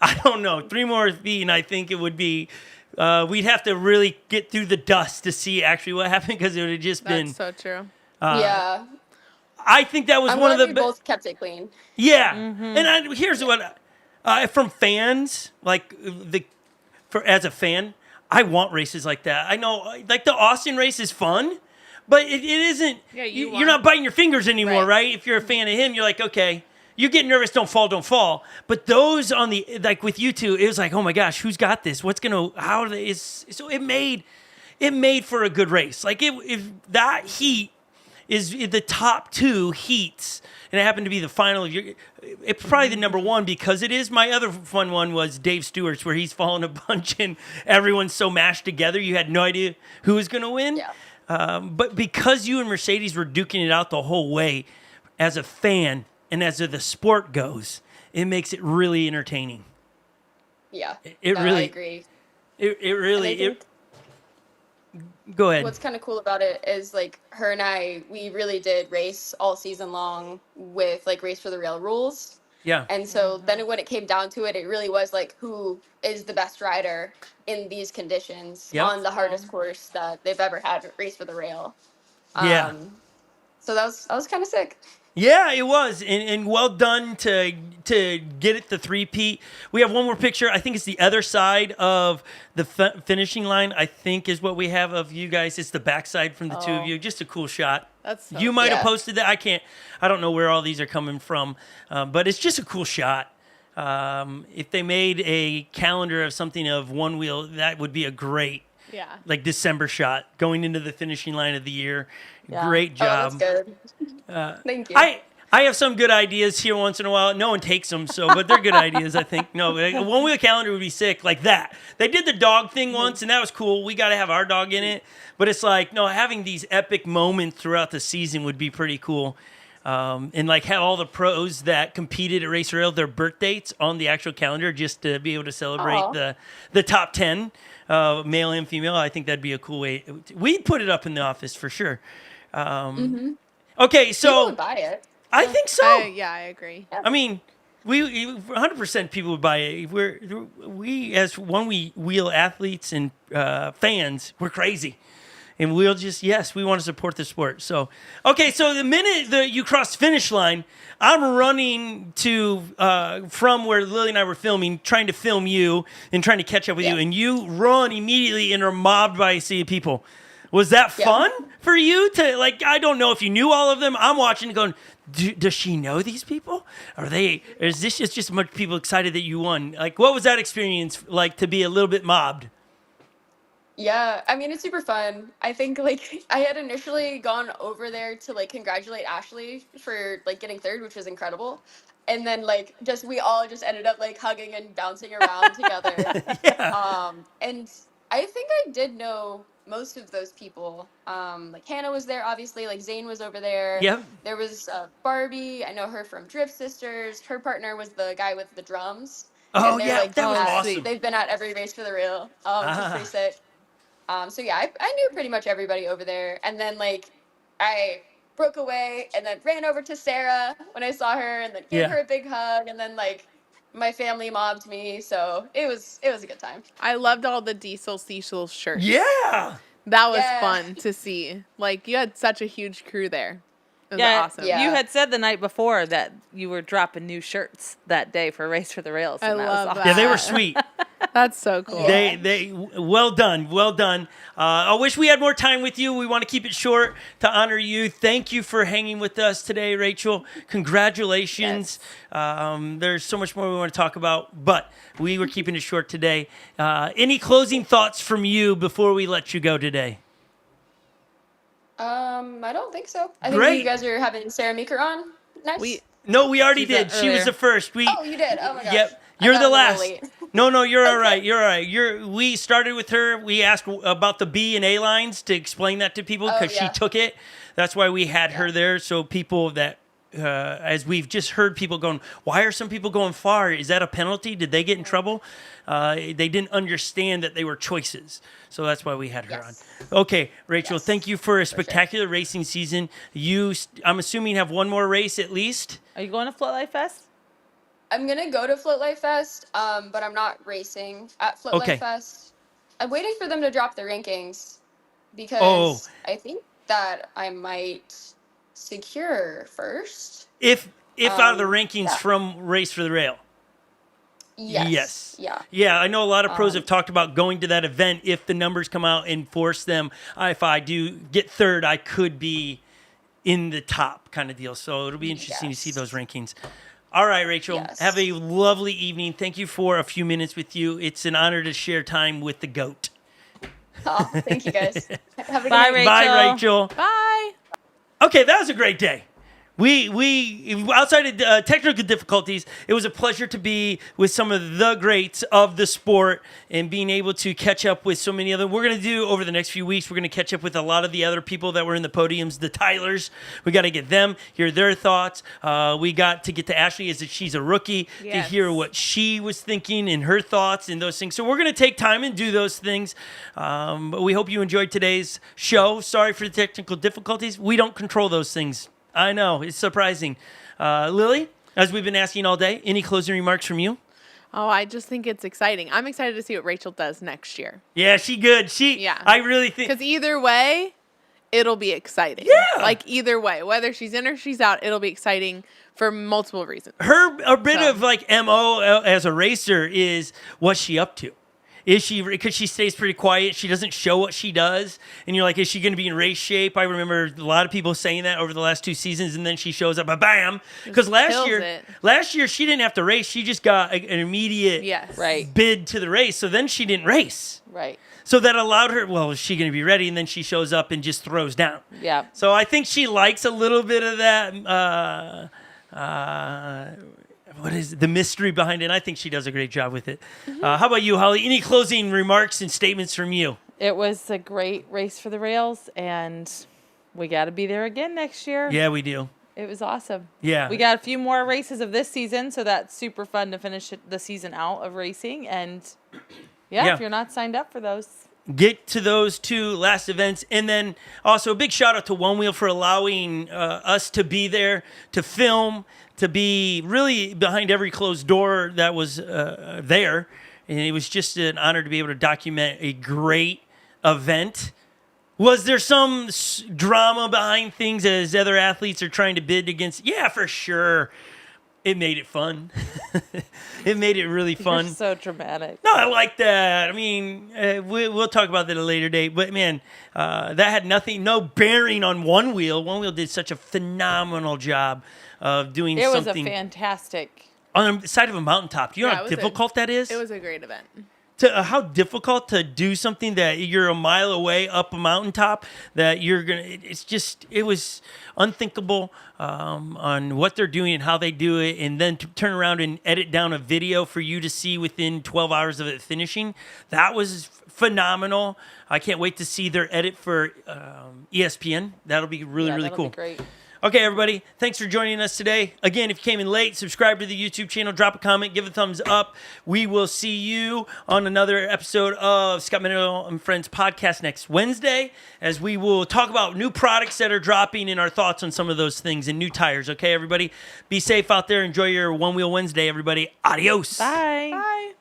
I don't know. 3 more feet, and I think it would be, we'd have to really get through the dust to see actually what happened because it would have just been. That's so true. Yeah. I think that was I'm one of glad the. we both kept it clean. Yeah. And here's what, from fans, like as a fan, I want races like that. I know, like the Austin race is fun, but it isn't. Yeah, You're not biting your fingers anymore, Right. right? If you're a fan of him, you're like, okay, you get nervous, don't fall, don't fall. But those on the like with you two, it was like, oh my gosh, who's got this? What's gonna? How is so? It made for a good race. Like if that heat is the top 2 heats, and it happened to be the final of your. It's probably the number 1 because it is. My other fun one was Dave Stewart's, where he's fallen a bunch and everyone's so mashed together, you had no idea who was going to win. Yeah. But because you and Mercedes were duking it out the whole way, as a fan and as the sport goes, it makes it really entertaining. Yeah. It No, really. I agree. It And I really. think Go ahead. what's kind of cool about it is like her and I, we really did race all season long with like race for the rail rules. Yeah. And so then when it came down to it, it really was like who is the best rider in these conditions Yep. on the hardest course that they've ever had race for the rail. Yeah. So that was kind of sick. Yeah, it was, and well done to get it the 3-peat. We have one more picture. I think it's the other side of the finishing line. I think is what we have of you guys. It's the backside from the two of you. Just a cool shot. That's so You might have Yeah. posted that. I don't know where all these are coming from, but it's just a cool shot. If they made a calendar of something of one wheel, that would be a great Yeah. like December shot going into the finishing line of the year. Yeah. Great job. Oh, that's good. Thank you. I have some good ideas here once in a while. No one takes them, but they're good ideas, I think. No, like, a one-wheel calendar would be sick, like that. They did the dog thing once, and that was cool. We got to have our dog in it. But it's like, no, having these epic moments throughout the season would be pretty cool. And like have all the pros that competed at Racer Rail, their birth dates on the actual calendar just to be able to celebrate Aw. the top 10, male and female. I think that'd be a cool way. We'd put it up in the office for sure. Okay, People so would buy it. I think so. I agree. I mean, we 100% people would buy it. We as one-wheel athletes and fans, we're crazy, and we'll just we want to support the sport. So okay, so the minute that you cross the finish line, I'm running to from where Lily and I were filming, trying to film you and trying to catch up with you, Yeah. and you run immediately and are mobbed by a sea of people. Was that fun for you to like? I don't know if you knew all of them. I'm watching, going, does she know these people? Is this just a bunch of people excited that you won? Like, what was that experience like to be a little bit mobbed? Yeah, I mean, it's super fun. I think like I had initially gone over there to like congratulate Ashley for like getting third, which was incredible. And then like we all just ended up like hugging and bouncing around together. Yeah. And I think I did know most of those people. Like Hannah was there, obviously. Like Zane was over there. Yep. There was Barbie. I know her from Drift Sisters. Her partner was the guy with the drums. Oh And they're, yeah, like, that was at- awesome. They've been at every race for the rail. Which is pretty sick. So yeah, I knew pretty much everybody over there. And then like I broke away and then ran over to Sarah when I saw her and then gave Yeah. her a big hug. And then like my family mobbed me. So it was a good time. I loved all the Diesel Cecil shirts. Yeah. That was Yeah. fun to see. Like, you had such a huge crew there. It was Yeah, awesome. Yeah. you had said the night before that you were dropping new shirts that day for Race for the Rails. I and that was love awesome. that. Yeah, they were sweet. That's so cool. Yeah. They well done, well done. I wish we had more time with you. We want to keep it short to honor you. Thank you for hanging with us today, Rachel. Congratulations. There's so much more we want to talk about, but we were keeping it short today. Any closing thoughts from you before we let you go today? I don't think so. I think Great. you guys are having Sarah Meeker on next. No, we already She's did. She was earlier. the first. Oh, you did. Oh my gosh. Yep. I You're thought the I was a last. little late. No, you're all Okay. right. You're all right. We started with her. We asked about the B and A lines to explain that to people because yeah. she took it. That's why we had her there. So people that, as we've just heard people going, why are some people going far? Is that a penalty? Did they get in trouble? They didn't understand that they were choices. So that's why we had her Yes. on. Okay, Rachel, Yes, thank you for a sure. spectacular racing season. I'm assuming have one more race at least. Are you going to Float Life Fest? I'm gonna go to Float Life Fest, but I'm not racing at Float Okay. Life Fest. I'm waiting for them to drop the rankings because Oh. I think that I might secure first. If out of the rankings yeah. from Race for the Rail. Yes. Yeah. Yeah, I know a lot of pros have talked about going to that event if the numbers come out and force them. If I do get third, I could be in the top kind of deal. So it'll be interesting to see Yes. those rankings. All right, Rachel, Yes. have a lovely evening. Thank you for a few minutes with you. It's an honor to share time with the GOAT. Oh, thank you guys. Have a good Bye, night. Rachel. Bye, Rachel. Bye. Okay, that was a great day. We outside of technical difficulties, it was a pleasure to be with some of the greats of the sport and being able to catch up with so many other. We're going to do over the next few weeks. We're going to catch up with a lot of the other people that were in the podiums, the Tylers. We got to get them, hear their thoughts. We got to get to Ashley as if she's a rookie to Yes. hear what she was thinking and her thoughts and those things. So we're going to take time and do those things. But we hope you enjoyed today's show. Sorry for the technical difficulties. We don't control those things. I know, it's surprising. Lily, as we've been asking all day, any closing remarks from you? Oh, I just think it's exciting. I'm excited to see what Rachel does next year. Yeah, she good. Yeah. I really think. Because either way, it'll be exciting. Yeah. Like, either way, whether she's in or she's out, it'll be exciting for multiple reasons. A bit So. of like MO as a racer is what's she up to? Is she, because she stays pretty quiet, she doesn't show what she does, and you're like, is she going to be in race shape? I remember a lot of people saying that over the last 2 seasons, and then she shows up, bam! Because kills it. last year she didn't have to race, she just got an immediate Yes. Right. bid to the race, so then she didn't race. Right. So that allowed her, well, is she going to be ready? And then she shows up and just throws down. Yeah. So I think she likes a little bit of that, what is it? The mystery behind it. And I think she does a great job with it. How about you, Holly? Any closing remarks and statements from you? It was a great Race for the Rails, and we got to be there again next year. Yeah, we do. It was awesome. Yeah. We got a few more races of this season, so that's super fun to finish the season out of racing. And Yeah. if you're not signed up for those, Get to those 2 last events. And then also a big shout out to Onewheel for allowing us to be there, to film, to be really behind every closed door that was there. And it was just an honor to be able to document a great event. Was there some drama behind things as other athletes are trying to bid against? Yeah, for sure. It made it fun. It made it really fun. you're so dramatic. No, I like that. I mean, we'll talk about that at a later date. But, man, that had no bearing on Onewheel. Onewheel did such a phenomenal job of doing It was a something fantastic. on the side of a mountaintop. Do you know Yeah, how it was difficult that is? It was a great event. How difficult to do something that you're a mile away up a mountaintop that you're going to, it was unthinkable on what they're doing and how they do it. And then to turn around and edit down a video for you to see within 12 hours of it finishing. That was phenomenal. I can't wait to see their edit for ESPN. That'll be really, really that'll cool. Be great. Okay, everybody, thanks for joining us today. Again, if you came in late, subscribe to the YouTube channel, drop a comment, give a thumbs up. We will see you on another episode of Scott Mendenhall and Friends podcast next Wednesday, as we will talk about new products that are dropping and our thoughts on some of those things and new tires. Okay, everybody, be safe out there. Enjoy your One Wheel Wednesday, everybody. Adios. Bye. Bye.